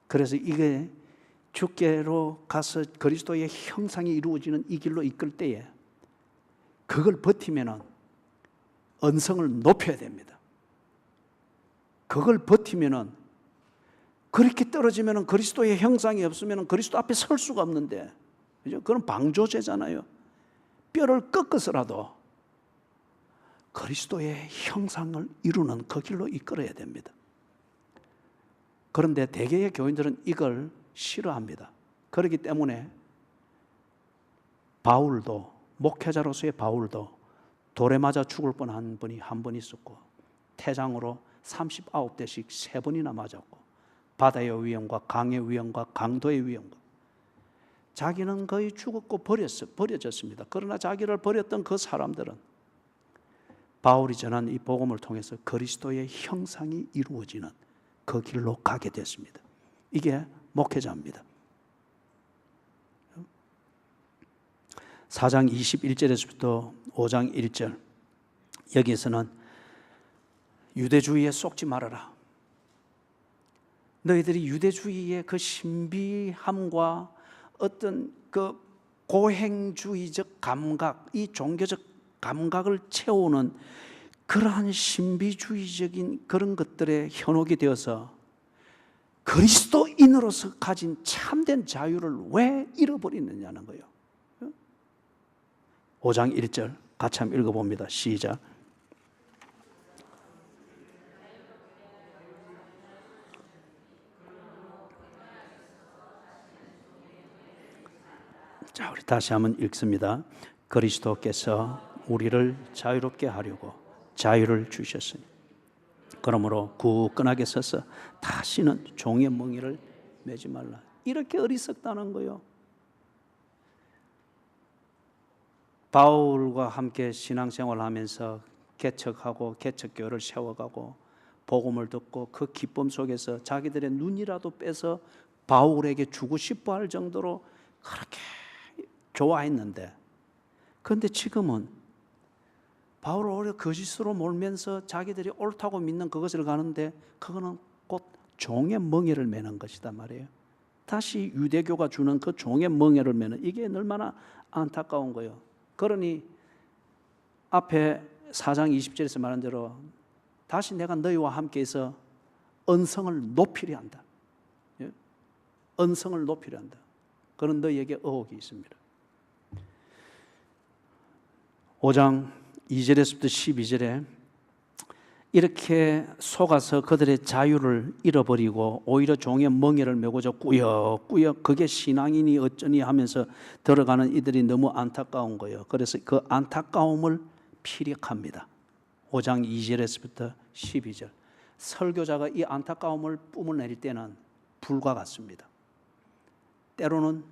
그래서 이게 주께로 가서 그리스도의 형상이 이루어지는 이 길로 이끌 때에 그걸 버티면은 언성을 높여야 됩니다. 그걸 버티면은, 그렇게 떨어지면은 그리스도의 형상이 없으면은 그리스도 앞에 설 수가 없는데, 그죠? 그건 방조제잖아요. 뼈를 꺾어서라도 그리스도의 형상을 이루는 그 길로 이끌어야 됩니다. 그런데 대개의 교인들은 이걸 싫어합니다. 그렇기 때문에 바울도, 목회자로서의 바울도 돌에 맞아 죽을 뻔한 분이 한 번 있었고, 태장으로 39대씩 3번이나 맞았고, 바다의 위험과 강의 위험과 강도의 위험과, 자기는 거의 죽었고 버려졌습니다. 그러나 자기를 버렸던 그 사람들은 바울이 전한 이 복음을 통해서 그리스도의 형상이 이루어지는 그 길로 가게 됐습니다. 이게 목회자입니다. 4장 21절에서부터 5장 1절, 여기에서는 유대주의에 속지 말아라. 너희들이 유대주의의 그 신비함과 어떤 그 고행주의적 감각, 이 종교적 감각을 채우는 그러한 신비주의적인 그런 것들에 현혹이 되어서 그리스도인으로서 가진 참된 자유를 왜 잃어버리느냐는 거예요. 5장 1절 같이 한번 읽어봅니다. 시작. 자, 우리 다시 한번 읽습니다. 그리스도께서 우리를 자유롭게 하려고 자유를 주셨으니 그러므로 굳건하게 서서 다시는 종의 멍에를 매지 말라. 이렇게 어리석다는 거예요. 바울과 함께 신앙생활을 하면서 개척하고 개척교회를 세워가고 복음을 듣고 그 기쁨 속에서 자기들의 눈이라도 빼서 바울에게 주고 싶어 할 정도로 그렇게 좋아했는데, 그런데 지금은 바울을 오히려 거짓으로 몰면서 자기들이 옳다고 믿는 그것을 가는데, 그거는 곧 종의 멍에를 매는 것이다 말이에요. 다시 유대교가 주는 그 종의 멍에를 매는, 이게 얼마나 안타까운 거예요. 그러니 앞에 4장 20절에서 말한 대로 다시 내가 너희와 함께해서 언성을 높이려 한다. 언성을 높이려 한다. 그런 너희에게 의혹이 있습니다. 5장 2절에서부터 12절에 이렇게 속아서 그들의 자유를 잃어버리고 오히려 종의 멍에를 메고자 꾸역꾸역 그게 신앙이니 어쩌니 하면서 들어가는 이들이 너무 안타까운 거예요. 그래서 그 안타까움을 피력합니다. 5장 2절에서부터 12절. 설교자가 이 안타까움을 뿜어내릴 때는 불과 같습니다. 때로는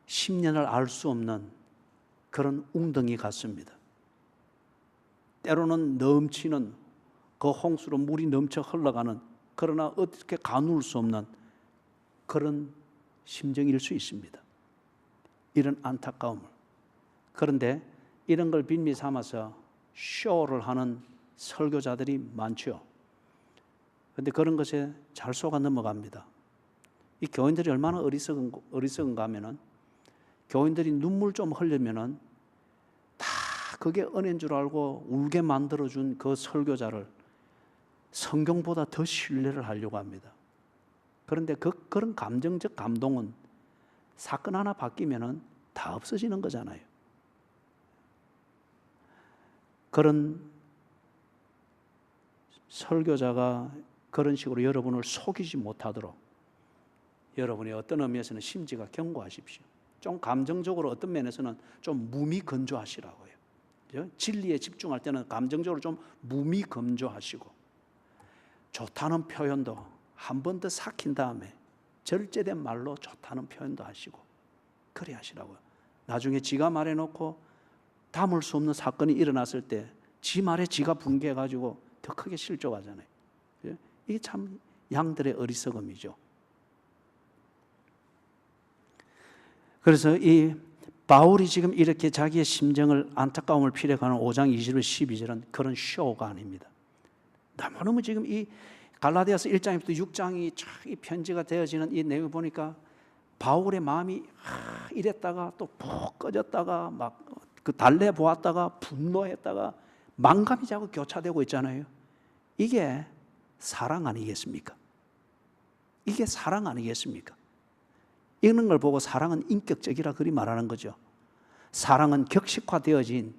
10년을 알 수 없는 그런 웅덩이 같습니다. 때로는 넘치는 그 홍수로 물이 넘쳐 흘러가는, 그러나 어떻게 가눌 수 없는 그런 심정일 수 있습니다. 이런 안타까움을. 그런데 이런 걸 빌미 삼아서 쇼를 하는 설교자들이 많죠. 그런데 그런 것에 잘 속아 넘어갑니다. 이 교인들이 얼마나 어리석은가 하면은, 교인들이 눈물 좀 흘리면은 다 그게 은혜인 줄 알고 울게 만들어준 그 설교자를 성경보다 더 신뢰를 하려고 합니다. 그런데 그런 감정적 감동은 사건 하나 바뀌면은 다 없어지는 거잖아요. 그런 설교자가 그런 식으로 여러분을 속이지 못하도록 여러분이 어떤 의미에서는 심지가 견고하십시오. 좀 감정적으로 어떤 면에서는 좀 무미건조하시라고요. 진리에 집중할 때는 감정적으로 좀 무미건조하시고, 좋다는 표현도 한 번 더 삭힌 다음에 절제된 말로 좋다는 표현도 하시고 그래 하시라고요. 나중에 지가 말해놓고 담을 수 없는 사건이 일어났을 때 지 말에 지가 붕괴해가지고 더 크게 실족하잖아요. 이게 참 양들의 어리석음이죠. 그래서 이 바울이 지금 이렇게 자기의 심정을, 안타까움을 피력하는 5장 20절 12절은 그런 쇼가 아닙니다. 너무너무 지금 이 갈라디아서 1장부터 6장이 이 편지가 되어지는 이 내용을 보니까 바울의 마음이 이랬다가 또 푹 꺼졌다가 막 그 달래 보았다가 분노했다가 망감이 자꾸 교차되고 있잖아요. 이게 사랑 아니겠습니까? 이게 사랑 아니겠습니까? 이런 걸 보고 사랑은 인격적이라 그리 말하는 거죠. 사랑은 격식화되어진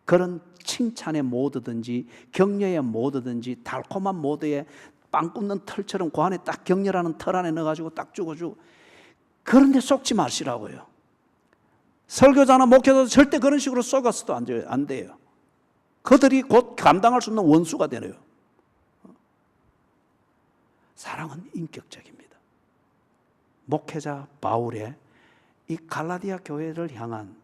그런 칭찬의 모드든지 격려의 모드든지 달콤한 모드에 빵 굽는 털처럼 그 안에 딱 격려라는 털 안에 넣어가지고 딱 주고 그런데 속지 마시라고요. 설교자나 목회자도 절대 그런 식으로 속아서도 안 돼요. 그들이 곧 감당할 수 없는 원수가 되네요. 사랑은 인격적입니다. 목회자 바울의 이 갈라디아 교회를 향한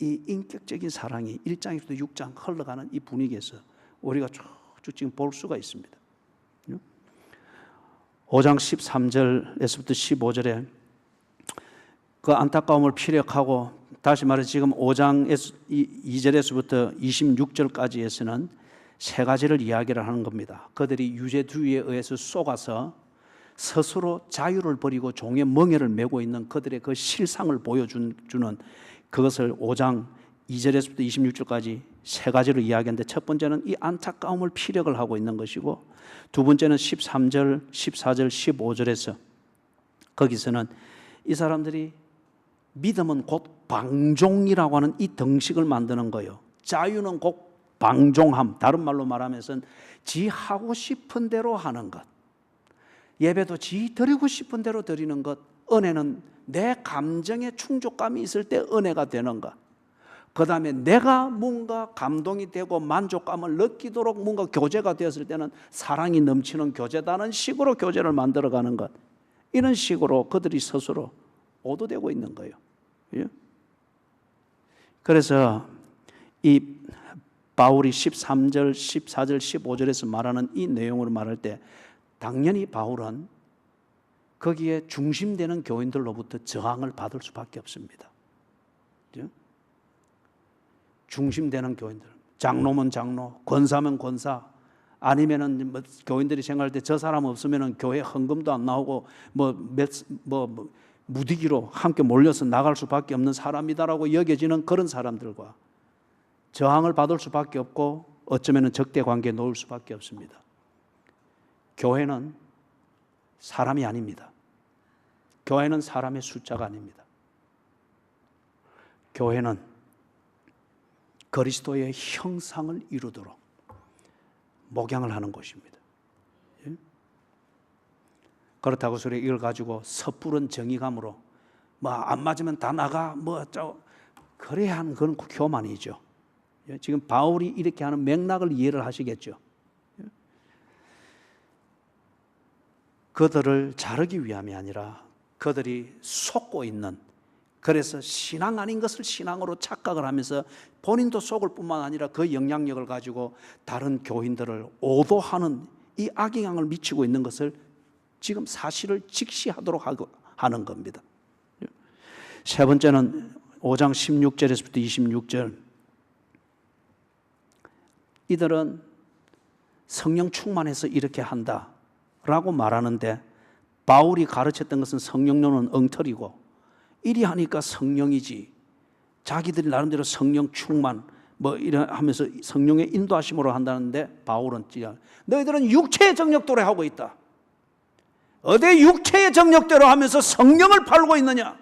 이 인격적인 사랑이 1장에서부터 6장 흘러가는 이 분위기에서 우리가 쭉쭉 지금 볼 수가 있습니다. 5장 13절에서부터 15절에 그 안타까움을 피력하고, 다시 말해 지금 5장 2절에서부터 26절까지에서는 세 가지를 이야기를 하는 겁니다. 그들이 유죄주의에 의해서 속아서 스스로 자유를 버리고 종의 멍에를 메고 있는 그들의 그 실상을 보여주는 그것을 5장 2절에서부터 26절까지 세 가지로 이야기하는데, 첫 번째는 이 안타까움을 피력을 하고 있는 것이고, 두 번째는 13절, 14절, 15절에서 거기서는 이 사람들이 믿음은 곧 방종이라고 하는 이 덩식을 만드는 거예요. 자유는 곧 방종함, 다른 말로 말하면서 지 하고 싶은 대로 하는 것, 예배도 지 드리고 싶은 대로 드리는 것, 은혜는 내 감정에 충족감이 있을 때 은혜가 되는 것, 그 다음에 내가 뭔가 감동이 되고 만족감을 느끼도록 뭔가 교제가 되었을 때는 사랑이 넘치는 교제다는 식으로 교제를 만들어가는 것, 이런 식으로 그들이 스스로 오도되고 있는 거예요. 그래서 이 바울이 13절, 14절, 15절에서 말하는 이 내용으로 말할 때 당연히 바울은 거기에 중심되는 교인들로부터 저항을 받을 수밖에 없습니다. 그렇죠? 중심되는 교인들, 장로면 장로, 권사면 권사, 아니면은 뭐 교인들이 생각할 때 저 사람 없으면은 교회 헌금도 안 나오고 무디기로 함께 몰려서 나갈 수밖에 없는 사람이다라고 여겨지는 그런 사람들과 저항을 받을 수밖에 없고 어쩌면은 적대 관계에 놓을 수밖에 없습니다. 교회는 사람이 아닙니다. 교회는 사람의 숫자가 아닙니다. 교회는 그리스도의 형상을 이루도록 목양을 하는 것입니다. 예? 그렇다고 소리 이걸 가지고 섣부른 정의감으로 뭐 안 맞으면 다 나가 그래야 하는 그런 교만이죠. 예? 지금 바울이 이렇게 하는 맥락을 이해를 하시겠죠. 예? 그들을 자르기 위함이 아니라 그들이 속고 있는, 그래서 신앙 아닌 것을 신앙으로 착각을 하면서 본인도 속을 뿐만 아니라 그 영향력을 가지고 다른 교인들을 오도하는 이 악영향을 미치고 있는 것을 지금 사실을 직시하도록 하는 겁니다. 세 번째는 5장 16절에서부터 26절. 이들은 성령 충만해서 이렇게 한다라고 말하는데 바울이 가르쳤던 것은 성령론은 엉터리고 이리 하니까 성령이지, 자기들이 나름대로 성령 충만 이래 하면서 성령의 인도하심으로 한다는데 바울은 너희들은 육체의 정력대로 하고 있다. 어디 육체의 정력대로 하면서 성령을 팔고 있느냐?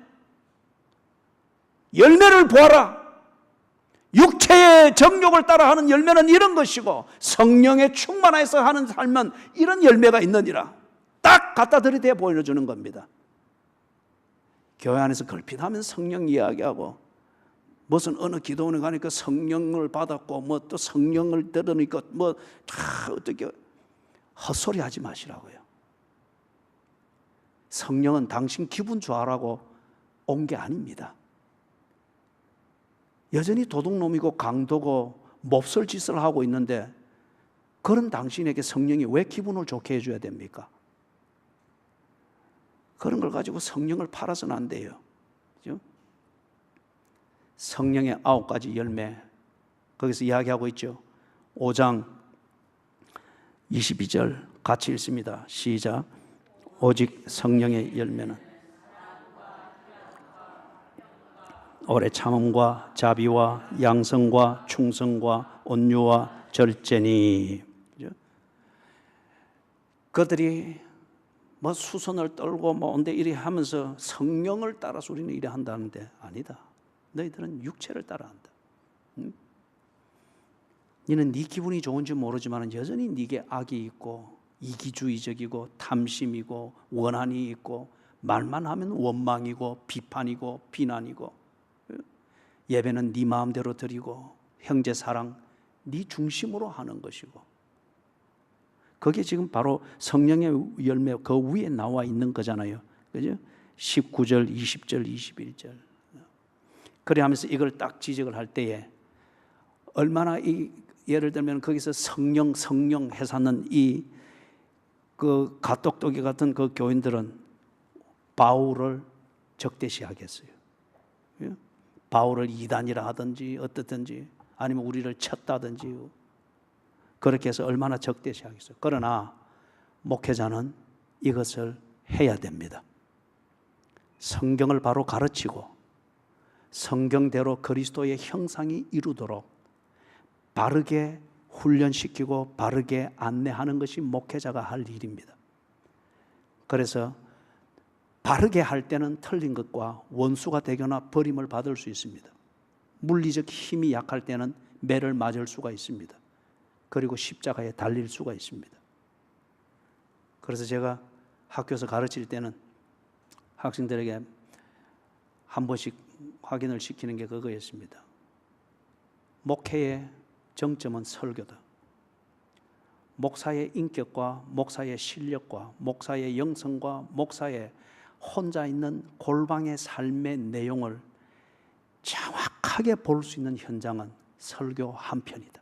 열매를 보아라. 육체의 정욕을 따라하는 열매는 이런 것이고 성령의 충만해서 하는 삶은 이런 열매가 있느니라. 딱 갖다 들이대 보여주는 겁니다. 교회 안에서 걸핏하면 성령 이야기하고 무슨 어느 기도원에 가니까 성령을 받았고 또 성령을 들으니까 어떻게 헛소리 하지 마시라고요. 성령은 당신 기분 좋아라고 온 게 아닙니다. 여전히 도둑놈이고 강도고 몹쓸 짓을 하고 있는데 그런 당신에게 성령이 왜 기분을 좋게 해줘야 됩니까? 그런 걸 가지고 성령을 팔아서는 안 돼요. 그렇죠? 성령의 9가지 열매, 거기서 이야기하고 있죠. 5장 22절 같이 읽습니다. 시작. 오직 성령의 열매는 오래 참음과 자비와 양성과 충성과 온유와 절제니. 그렇죠? 그들이 수선을 떨고 온데 이래 하면서 성령을 따라서 우리는 이래 한다는데 아니다. 너희들은 육체를 따라한다. 응? 너는 네 기분이 좋은지 모르지만 여전히 네게 악이 있고 이기주의적이고 탐심이고 원한이 있고 말만 하면 원망이고 비판이고 비난이고 예배는 네 마음대로 드리고 형제 사랑 네 중심으로 하는 것이고 그게 지금 바로 성령의 열매 그 위에 나와 있는 거잖아요. 그죠? 19절, 20절, 21절. 그래 하면서 이걸 딱 지적을 할 때에 얼마나 예를 들면 거기서 성령 해서는 그 갓똑똑이 같은 그 교인들은 바울을 적대시하겠어요. 바울을 이단이라 하든지 어떻든지 아니면 우리를 쳤다든지 그렇게 해서 얼마나 적대시하겠어요. 그러나 목회자는 이것을 해야 됩니다. 성경을 바로 가르치고 성경대로 그리스도의 형상이 이루도록 바르게 훈련시키고 바르게 안내하는 것이 목회자가 할 일입니다. 그래서 바르게 할 때는 틀린 것과 원수가 되거나 버림을 받을 수 있습니다. 물리적 힘이 약할 때는 매를 맞을 수가 있습니다. 그리고 십자가에 달릴 수가 있습니다. 그래서 제가 학교에서 가르칠 때는 학생들에게 한 번씩 확인을 시키는 게 그거였습니다. 목회의 정점은 설교다. 목사의 인격과 목사의 실력과 목사의 영성과 목사의 혼자 있는 골방의 삶의 내용을 정확히 정확하게 볼 수 있는 현장은 설교 한 편이다.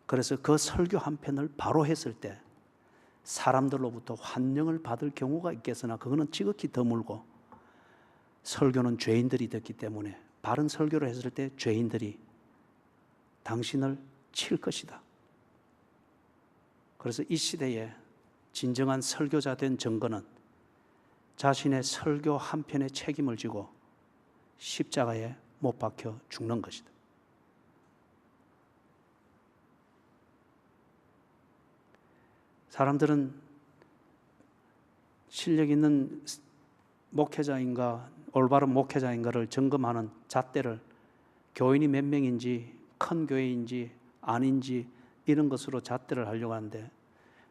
그래서 그 설교 한 편을 바로 했을 때 사람들로부터 환영을 받을 경우가 있겠으나 그거는 지극히 드물고, 설교는 죄인들이 듣기 때문에 바른 설교를 했을 때 죄인들이 당신을 칠 것이다. 그래서 이 시대에 진정한 설교자 된 증거는 자신의 설교 한 편의 책임을 지고 십자가에 못 박혀 죽는 것이다. 사람들은 실력 있는 목회자인가 올바른 목회자인가를 점검하는 잣대를 교인이 몇 명인지 큰 교회인지 아닌지 이런 것으로 잣대를 하려고 하는데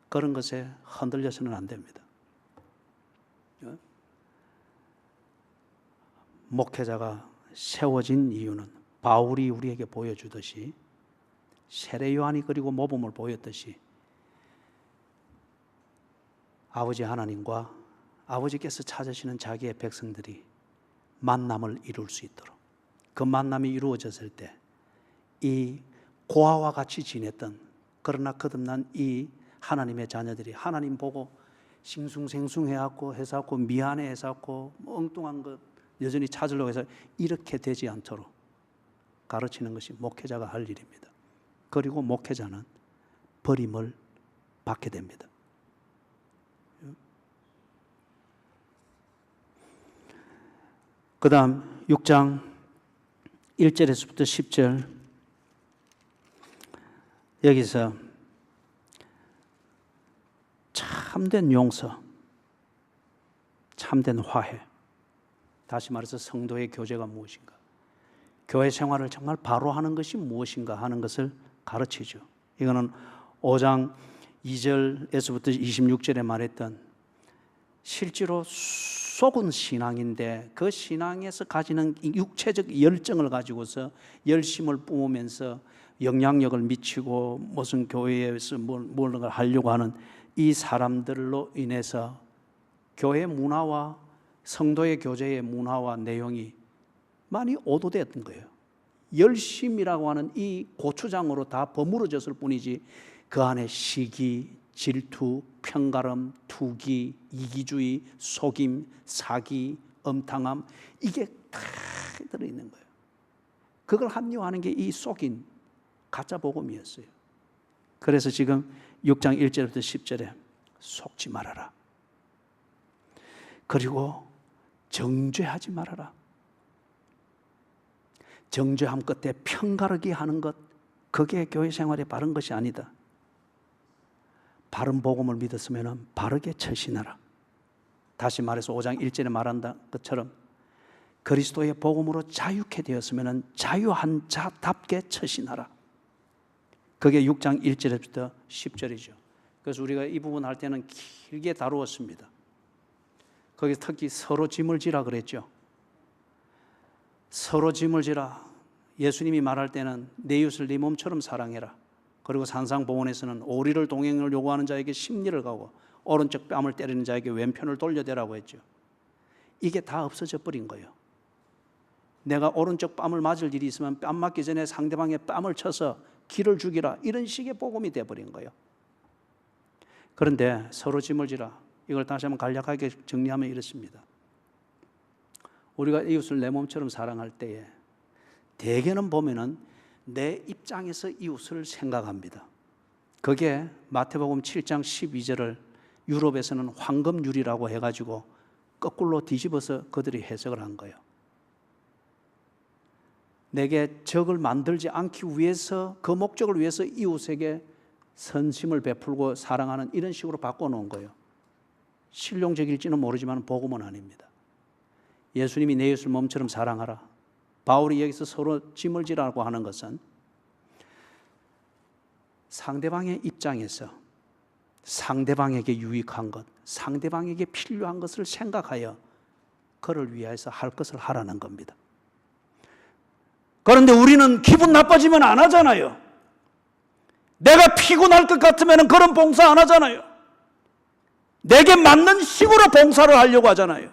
그런 것에 흔들려서는 안 됩니다. 목회자가 세워진 이유는 바울이 우리에게 보여주듯이, 세례 요한이 그리고 모범을 보였듯이 아버지 하나님과 아버지께서 찾으시는 자기의 백성들이 만남을 이룰 수 있도록, 그 만남이 이루어졌을 때 이 고아와 같이 지냈던 그러나 거듭난 이 하나님의 자녀들이 하나님 보고 싱숭생숭해갖고 해서갖고 미안해해서갖고 엉뚱한 것 여전히 찾으려고 해서 이렇게 되지 않도록 가르치는 것이 목회자가 할 일입니다. 그리고 목회자는 버림을 받게 됩니다. 그 다음 6장 1절에서부터 10절, 여기서 참된 용서, 참된 화해, 다시 말해서 성도의 교제가 무엇인가, 교회 생활을 정말 바로 하는 것이 무엇인가 하는 것을 가르치죠. 이거는 5장 2절에서부터 26절에 말했던 실제로 속은 신앙인데 그 신앙에서 가지는 육체적 열정을 가지고서 열심을 뿜으면서 영향력을 미치고 무슨 교회에서 뭔가 하려고 하는 이 사람들로 인해서 교회 문화와 성도의 교제의 문화와 내용이 많이 오도됐던 거예요. 열심이라고 하는 이 고추장으로 다 버무려졌을 뿐이지 그 안에 시기, 질투, 편가름, 투기, 이기주의, 속임, 사기, 엄탕함, 이게 다 들어있는 거예요. 그걸 합리화하는 게 이 속인 가짜 복음이었어요. 그래서 지금 6장 1절부터 10절에 속지 말아라. 그리고 정죄하지 말아라. 정죄함 끝에 편가르기 하는 것, 그게 교회 생활에 바른 것이 아니다. 바른 복음을 믿었으면 바르게 처신하라. 다시 말해서 5장 1절에 말한 것처럼 그리스도의 복음으로 자유케 되었으면 자유한 자답게 처신하라. 그게 6장 1절부터 10절이죠. 그래서 우리가 이 부분 할 때는 길게 다루었습니다. 거기서 특히 서로 짐을 지라 그랬죠. 서로 짐을 지라. 예수님이 말할 때는 내 이웃을 네 몸처럼 사랑해라. 그리고 산상보훈에서는 오리를 동행을 요구하는 자에게 십리를 가고 오른쪽 뺨을 때리는 자에게 왼편을 돌려대라고 했죠. 이게 다 없어져 버린 거예요. 내가 오른쪽 뺨을 맞을 일이 있으면 뺨 맞기 전에 상대방의 뺨을 쳐서 기를 죽이라, 이런 식의 복음이 되어버린 거예요. 그런데 서로 짐을 지라, 이걸 다시 한번 간략하게 정리하면 이렇습니다. 우리가 이웃을 내 몸처럼 사랑할 때에 대개는 보면은 내 입장에서 이웃을 생각합니다. 그게 마태복음 7장 12절을 유럽에서는 황금률이라고 해가지고 거꾸로 뒤집어서 그들이 해석을 한 거예요. 내게 적을 만들지 않기 위해서, 그 목적을 위해서 이웃에게 선심을 베풀고 사랑하는, 이런 식으로 바꿔놓은 거예요. 실용적일지는 모르지만 복음은 아닙니다. 예수님이 내 이웃을 몸처럼 사랑하라. 바울이 여기서 서로 짐을 지라고 하는 것은 상대방의 입장에서 상대방에게 유익한 것, 상대방에게 필요한 것을 생각하여 그를 위해서 할 것을 하라는 겁니다. 그런데 우리는 기분 나빠지면 안 하잖아요. 내가 피곤할 것 같으면 그런 봉사 안 하잖아요. 내게 맞는 식으로 봉사를 하려고 하잖아요.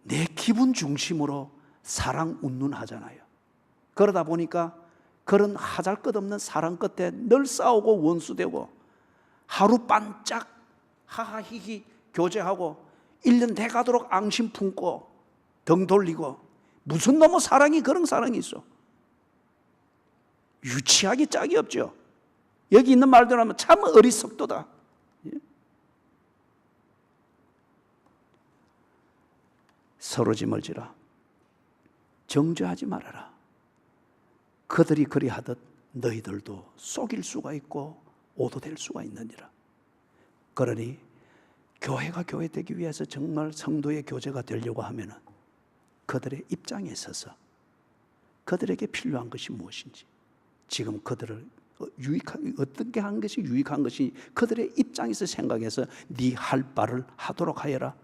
내 기분 중심으로 사랑 운운하잖아요. 그러다 보니까 그런 하잘것없는 사랑 끝에 늘 싸우고 원수되고 하루 반짝 하하히히 교제하고 1년 돼가도록 앙심 품고 등 돌리고 무슨 너무 사랑이 그런 사랑이 있어. 유치하기 짝이 없죠. 여기 있는 말대로 하면 참 어리석도다. 서로 짐을지라. 정죄하지 말아라. 그들이 그리하듯 너희들도 속일 수가 있고 오도될 수가 있느니라. 그러니 교회가 교회 되기 위해서 정말 성도의 교제가 되려고 하면은 그들의 입장에 서서 그들에게 필요한 것이 무엇인지, 지금 그들을 어떻게 한 것이 유익한 것이 그들의 입장에서 생각해서 네 할 바를 하도록 하여라.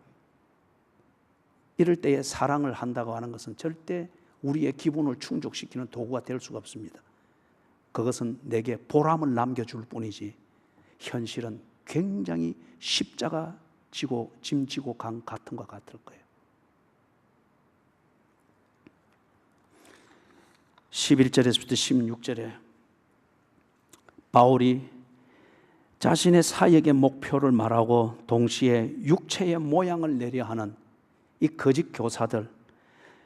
이럴 때에 사랑을 한다고 하는 것은 절대 우리의 기분을 충족시키는 도구가 될 수가 없습니다. 그것은 내게 보람을 남겨줄 뿐이지 현실은 굉장히 십자가 지고 짐 지고 강 같은 것 같을 거예요. 11절에서부터 16절에 바울이 자신의 사역의 목표를 말하고 동시에 육체의 모양을 내려 하는 이 거짓 교사들,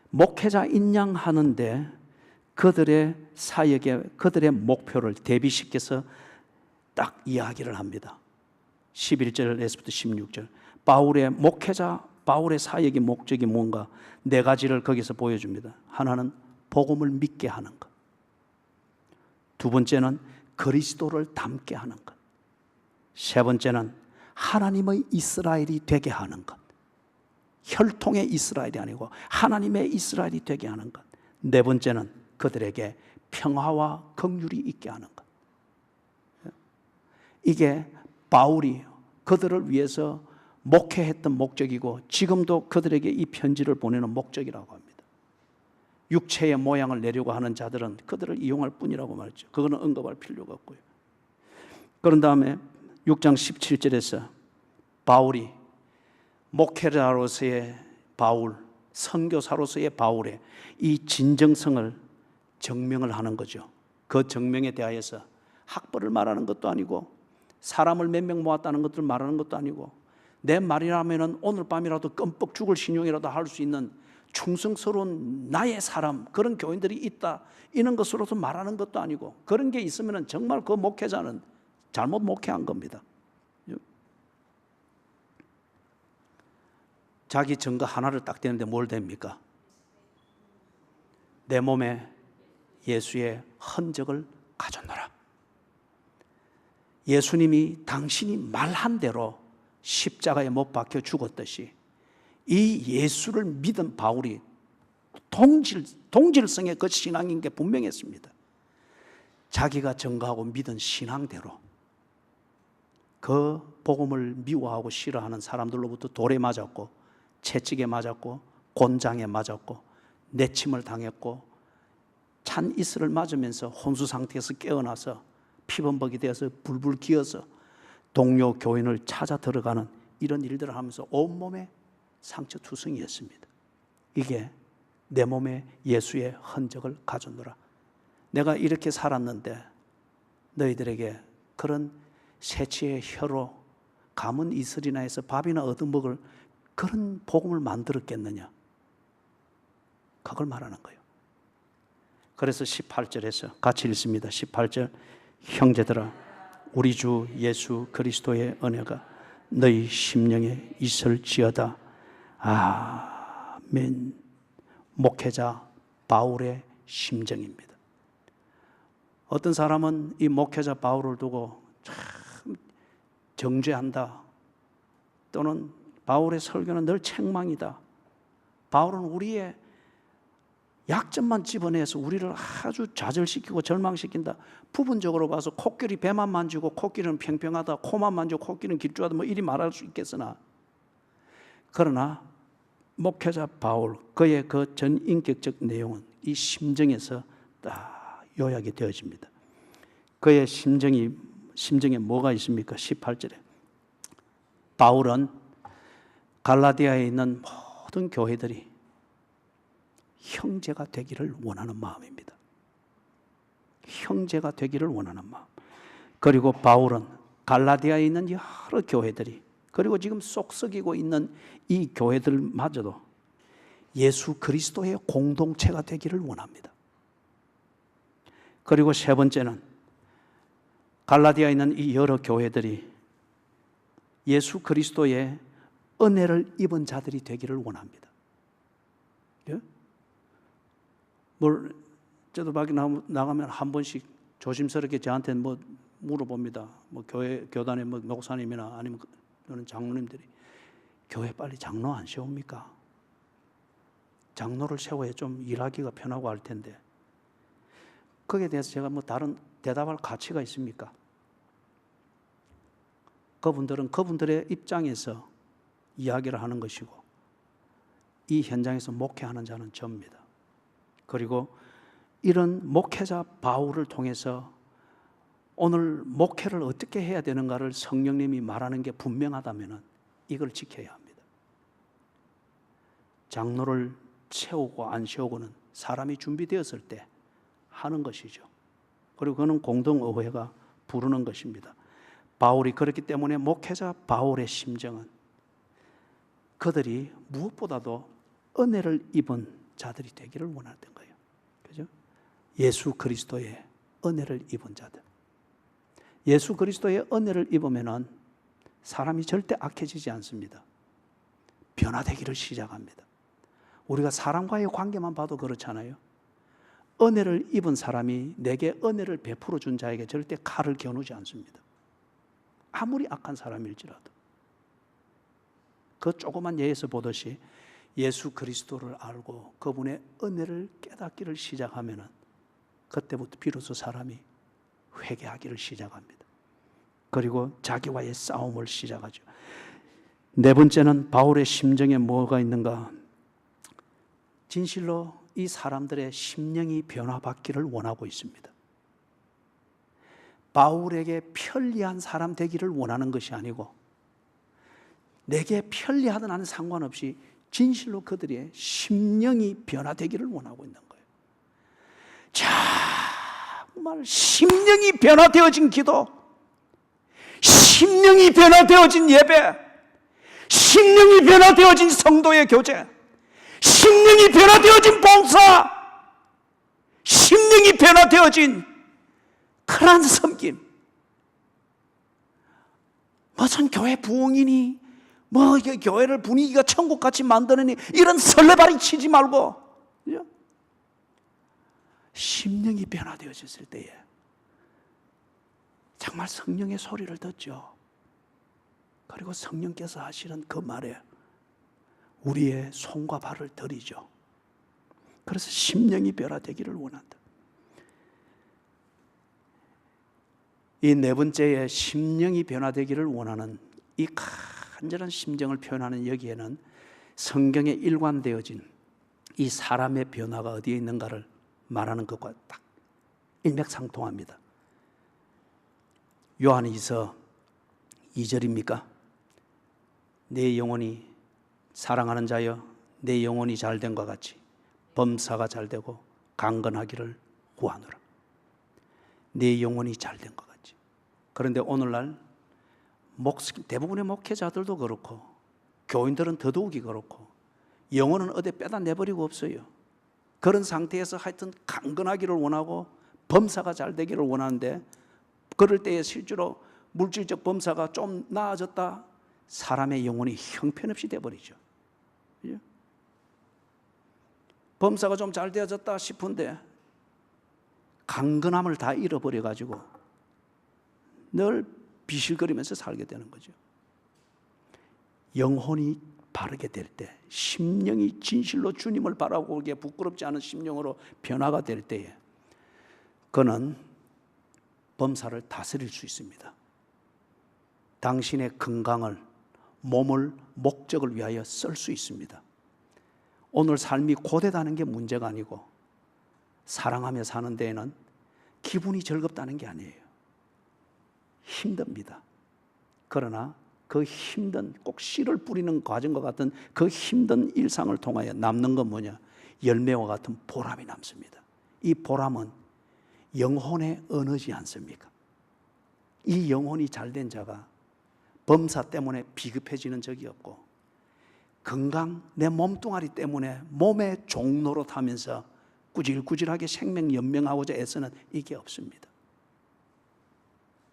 목회자 인양하는데 그들의 사역의 그들의 목표를 대비시켜서 딱 이야기를 합니다. 11절에서부터 16절. 바울의 목회자, 바울의 사역의 목적이 뭔가 네 가지를 거기서 보여줍니다. 하나는 복음을 믿게 하는 것. 두 번째는 그리스도를 닮게 하는 것. 세 번째는 하나님의 이스라엘이 되게 하는 것. 혈통의 이스라엘이 아니고 하나님의 이스라엘이 되게 하는 것. 네 번째는 그들에게 평화와 긍휼이 있게 하는 것. 이게 바울이 그들을 위해서 목회했던 목적이고 지금도 그들에게 이 편지를 보내는 목적이라고 합니다. 육체의 모양을 내려고 하는 자들은 그들을 이용할 뿐이라고 말했죠. 그거는 언급할 필요가 없고요. 그런 다음에 6장 17절에서 바울이 목회자로서의 바울, 선교사로서의 바울의 이 진정성을 증명을 하는 거죠. 그 증명에 대하여서 학벌을 말하는 것도 아니고 사람을 몇 명 모았다는 것들을 말하는 것도 아니고 내 말이라면 오늘 밤이라도 껌뻑 죽을 신용이라도 할 수 있는 충성스러운 나의 사람, 그런 교인들이 있다, 이런 것으로서 말하는 것도 아니고 그런 게 있으면 정말 그 목회자는 잘못 목회한 겁니다. 자기 증거 하나를 딱 대는데 뭘 됩니까? 내 몸에 예수의 흔적을 가졌노라. 예수님이 당신이 말한 대로 십자가에 못 박혀 죽었듯이 이 예수를 믿은 바울이 동질성의 그 신앙인 게 분명했습니다. 자기가 증거하고 믿은 신앙대로 그 복음을 미워하고 싫어하는 사람들로부터 돌에 맞았고 채찍에 맞았고 곤장에 맞았고 내침을 당했고 찬 이슬을 맞으면서 혼수 상태에서 깨어나서 피범벅이 되어서 불불 기어서 동료 교인을 찾아 들어가는 이런 일들을 하면서 온몸에 상처투성이었습니다. 이게 내 몸에 예수의 흔적을 가졌노라. 내가 이렇게 살았는데 너희들에게 그런 새치의 혀로 감은 이슬이나 해서 밥이나 얻어먹을 그런 복음을 만들었겠느냐. 그걸 말하는 거예요. 그래서 18절에서 같이 읽습니다. 18절. 형제들아, 우리 주 예수 그리스도의 은혜가 너희 심령에 있을지어다. 아멘. 목회자 바울의 심정입니다. 어떤 사람은 이 목회자 바울을 두고 참 정죄한다, 또는 바울의 설교는 늘 책망이다, 바울은 우리의 약점만 집어내서 우리를 아주 좌절시키고 절망시킨다, 부분적으로 봐서 코끼리 배만 만지고 코끼리는 평평하다, 코만 만지고 코끼리는 길쭉하다, 뭐 이리 말할 수 있겠으나, 그러나 목회자 바울, 그의 그 전인격적 내용은 이 심정에서 딱 요약이 되어집니다. 그의 심정에 뭐가 있습니까? 18절에 바울은 갈라디아에 있는 모든 교회들이 형제가 되기를 원하는 마음입니다. 형제가 되기를 원하는 마음. 그리고 바울은 갈라디아에 있는 여러 교회들이, 그리고 지금 쏙 썩이고 있는 이 교회들마저도 예수 그리스도의 공동체가 되기를 원합니다. 그리고 세 번째는 갈라디아에 있는 이 여러 교회들이 예수 그리스도의 은혜를 입은 자들이 되기를 원합니다. 예? 저도 밖에 나가면 한 번씩 조심스럽게 저한테 물어봅니다. 교단의 목사님이나 아니면 또는 장로님들이 교회 빨리 장로 안 세웁니까? 장로를 세워야 좀 일하기가 편하고 할 텐데. 거기에 대해서 제가 다른 대답할 가치가 있습니까? 그분들은 그분들의 입장에서 이야기를 하는 것이고, 이 현장에서 목회하는 자는 저입니다. 그리고 이런 목회자 바울을 통해서 오늘 목회를 어떻게 해야 되는가를 성령님이 말하는 게 분명하다면 이걸 지켜야 합니다. 장로를 세우고 안 세우고는 사람이 준비되었을 때 하는 것이죠. 그리고 그는 공동의회가 부르는 것입니다. 바울이 그렇기 때문에 목회자 바울의 심정은 그들이 무엇보다도 은혜를 입은 자들이 되기를 원했던 거예요. 그죠? 예수 그리스도의 은혜를 입은 자들. 예수 그리스도의 은혜를 입으면은 사람이 절대 악해지지 않습니다. 변화되기를 시작합니다. 우리가 사람과의 관계만 봐도 그렇잖아요. 은혜를 입은 사람이 내게 은혜를 베풀어 준 자에게 절대 칼을 겨누지 않습니다. 아무리 악한 사람일지라도. 그 조그만 예에서 보듯이 예수 그리스도를 알고 그분의 은혜를 깨닫기를 시작하면은 그때부터 비로소 사람이 회개하기를 시작합니다. 그리고 자기와의 싸움을 시작하죠. 네 번째는 바울의 심정에 뭐가 있는가? 진실로 이 사람들의 심령이 변화받기를 원하고 있습니다. 바울에게 편리한 사람 되기를 원하는 것이 아니고 내게 편리하든 안 상관없이 진실로 그들의 심령이 변화되기를 원하고 있는 거예요. 정말 심령이 변화되어진 기도, 심령이 변화되어진 예배, 심령이 변화되어진 성도의 교제, 심령이 변화되어진 봉사, 심령이 변화되어진 그런 섬김. 무슨 교회 부흥이니 교회를 분위기가 천국같이 만드느니 이런 설레발이 치지 말고, 그죠? 심령이 변화되어졌을 때에 정말 성령의 소리를 듣죠. 그리고 성령께서 하시는 그 말에 우리의 손과 발을 들이죠. 그래서 심령이 변화되기를 원한다. 이 네 번째에 심령이 변화되기를 원하는 이 간절한 심정을 표현하는 여기에는 성경에 일관되어진 이 사람의 변화가 어디에 있는가를 말하는 것과 딱 일맥상통합니다. 요한이서 2절입니까? 내 영혼이 사랑하는 자여 내 영혼이 잘된과 같이 범사가 잘되고 강건하기를 구하노라. 내 영혼이 잘된 것 같이. 그런데 오늘날 대부분의 목회자들도 그렇고 교인들은 더더욱이 그렇고 영혼은 어디 빼다 내버리고 없어요. 그런 상태에서 하여튼 강건하기를 원하고 범사가 잘 되기를 원하는데 그럴 때에 실제로 물질적 범사가 좀 나아졌다, 사람의 영혼이 형편없이 돼버리죠. 범사가 좀 잘 되어졌다 싶은데 강건함을 다 잃어버려가지고 늘 비실거리면서 살게 되는 거죠. 영혼이 바르게 될 때, 심령이 진실로 주님을 바라보기에 부끄럽지 않은 심령으로 변화가 될 때에 그는 범사를 다스릴 수 있습니다. 당신의 건강을, 몸을 목적을 위하여 쓸 수 있습니다. 오늘 삶이 고되다는 게 문제가 아니고 사랑하며 사는 데에는 기분이 즐겁다는 게 아니에요. 힘듭니다. 그러나 그 힘든, 꼭 씨를 뿌리는 과정과 같은 그 힘든 일상을 통하여 남는 건 뭐냐? 열매와 같은 보람이 남습니다. 이 보람은 영혼에 어느지 않습니까? 이 영혼이 잘된 자가 범사 때문에 비급해지는 적이 없고, 건강, 내 몸뚱아리 때문에 몸의 종로로 타면서 꾸질꾸질하게 생명 연명하고자 애쓰는 이게 없습니다.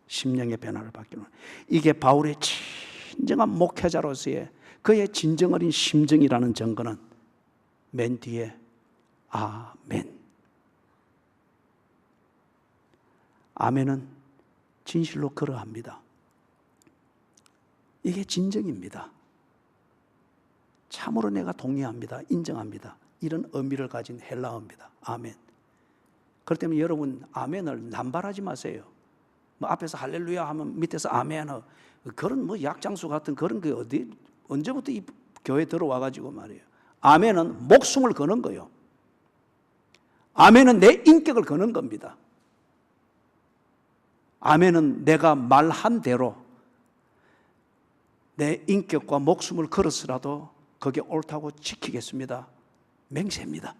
심령의 변화를 받기는, 이게 바울의 진정한 목회자로서의 그의 진정 어린 심정이라는 증거는 맨 뒤에 아멘. 아멘은 진실로 그러합니다. 이게 진정입니다. 참으로 내가 동의합니다. 인정합니다. 이런 의미를 가진 헬라어입니다. 아멘. 그렇기 때문에 여러분 아멘을 남발하지 마세요. 뭐 앞에서 할렐루야 하면 밑에서 아멘, 그런 뭐 약장수 같은 그런 게 어디 언제부터 이 교회 들어와 가지고 말이에요. 아멘은 목숨을 거는 거예요. 아멘은 내 인격을 거는 겁니다. 아멘은 내가 말한 대로 내 인격과 목숨을 걸었으라도 그게 옳다고 지키겠습니다. 맹세입니다.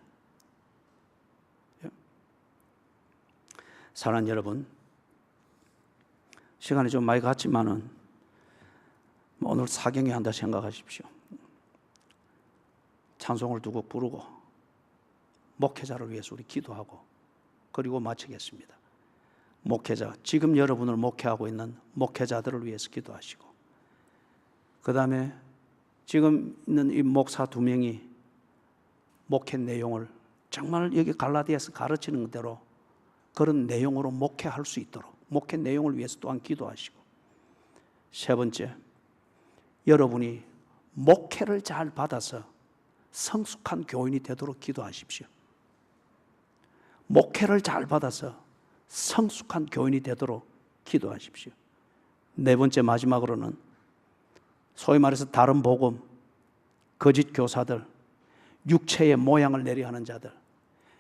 사랑하는 여러분, 시간이 좀 많이 갔지만은 오늘 사경회 한다 생각하십시오. 찬송을 두 곡 부르고 목회자를 위해서 우리 기도하고 그리고 마치겠습니다. 목회자, 지금 여러분을 목회하고 있는 목회자들을 위해서 기도하시고, 그 다음에 지금 있는 이 목사 2명이 목회 내용을 정말 여기 갈라디아에서 가르치는 대로 그런 내용으로 목회할 수 있도록 목회 내용을 위해서 또한 기도하시고, 세 번째, 여러분이 목회를 잘 받아서 성숙한 교인이 되도록 기도하십시오. 목회를 잘 받아서 성숙한 교인이 되도록 기도하십시오. 네 번째, 마지막으로는 소위 말해서 다른 복음, 거짓 교사들, 육체의 모양을 내려 하는 자들,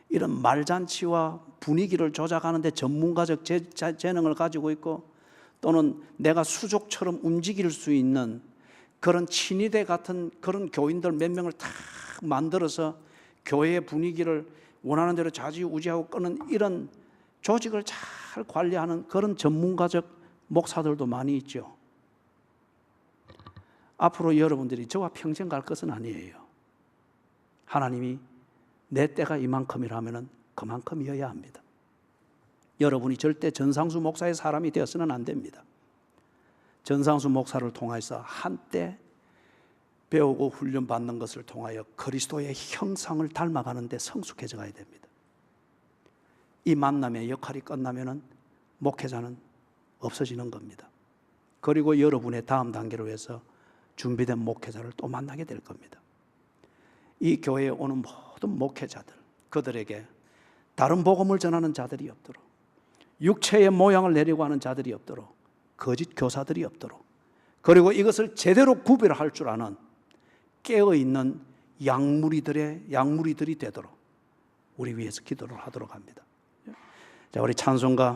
이런 말잔치와 분위기를 조작하는 데 전문가적 재능을 가지고 있고, 또는 내가 수족처럼 움직일 수 있는 그런 친위대 같은 그런 교인들 몇 명을 다 만들어서 교회의 분위기를 원하는 대로 좌지우지하고 끄는 이런 조직을 잘 관리하는 그런 전문가적 목사들도 많이 있죠. 앞으로 여러분들이 저와 평생 갈 것은 아니에요. 하나님이 내 때가 이만큼이라면 그만큼이어야 합니다. 여러분이 절대 전상수 목사의 사람이 되어서는 안 됩니다. 전상수 목사를 통해서 한때 배우고 훈련받는 것을 통하여 그리스도의 형상을 닮아가는 데 성숙해져 가야 됩니다. 이 만남의 역할이 끝나면 목회자는 없어지는 겁니다. 그리고 여러분의 다음 단계를 위해서 준비된 목회자를 또 만나게 될 겁니다. 이 교회에 오는 모든 목회자들, 그들에게 다른 복음을 전하는 자들이 없도록, 육체의 모양을 내려고 하는 자들이 없도록, 거짓 교사들이 없도록, 그리고 이것을 제대로 구별할 줄 아는 깨어있는 양무리들이 되도록 우리 위해서 기도를 하도록 합니다. 자, 우리 찬송가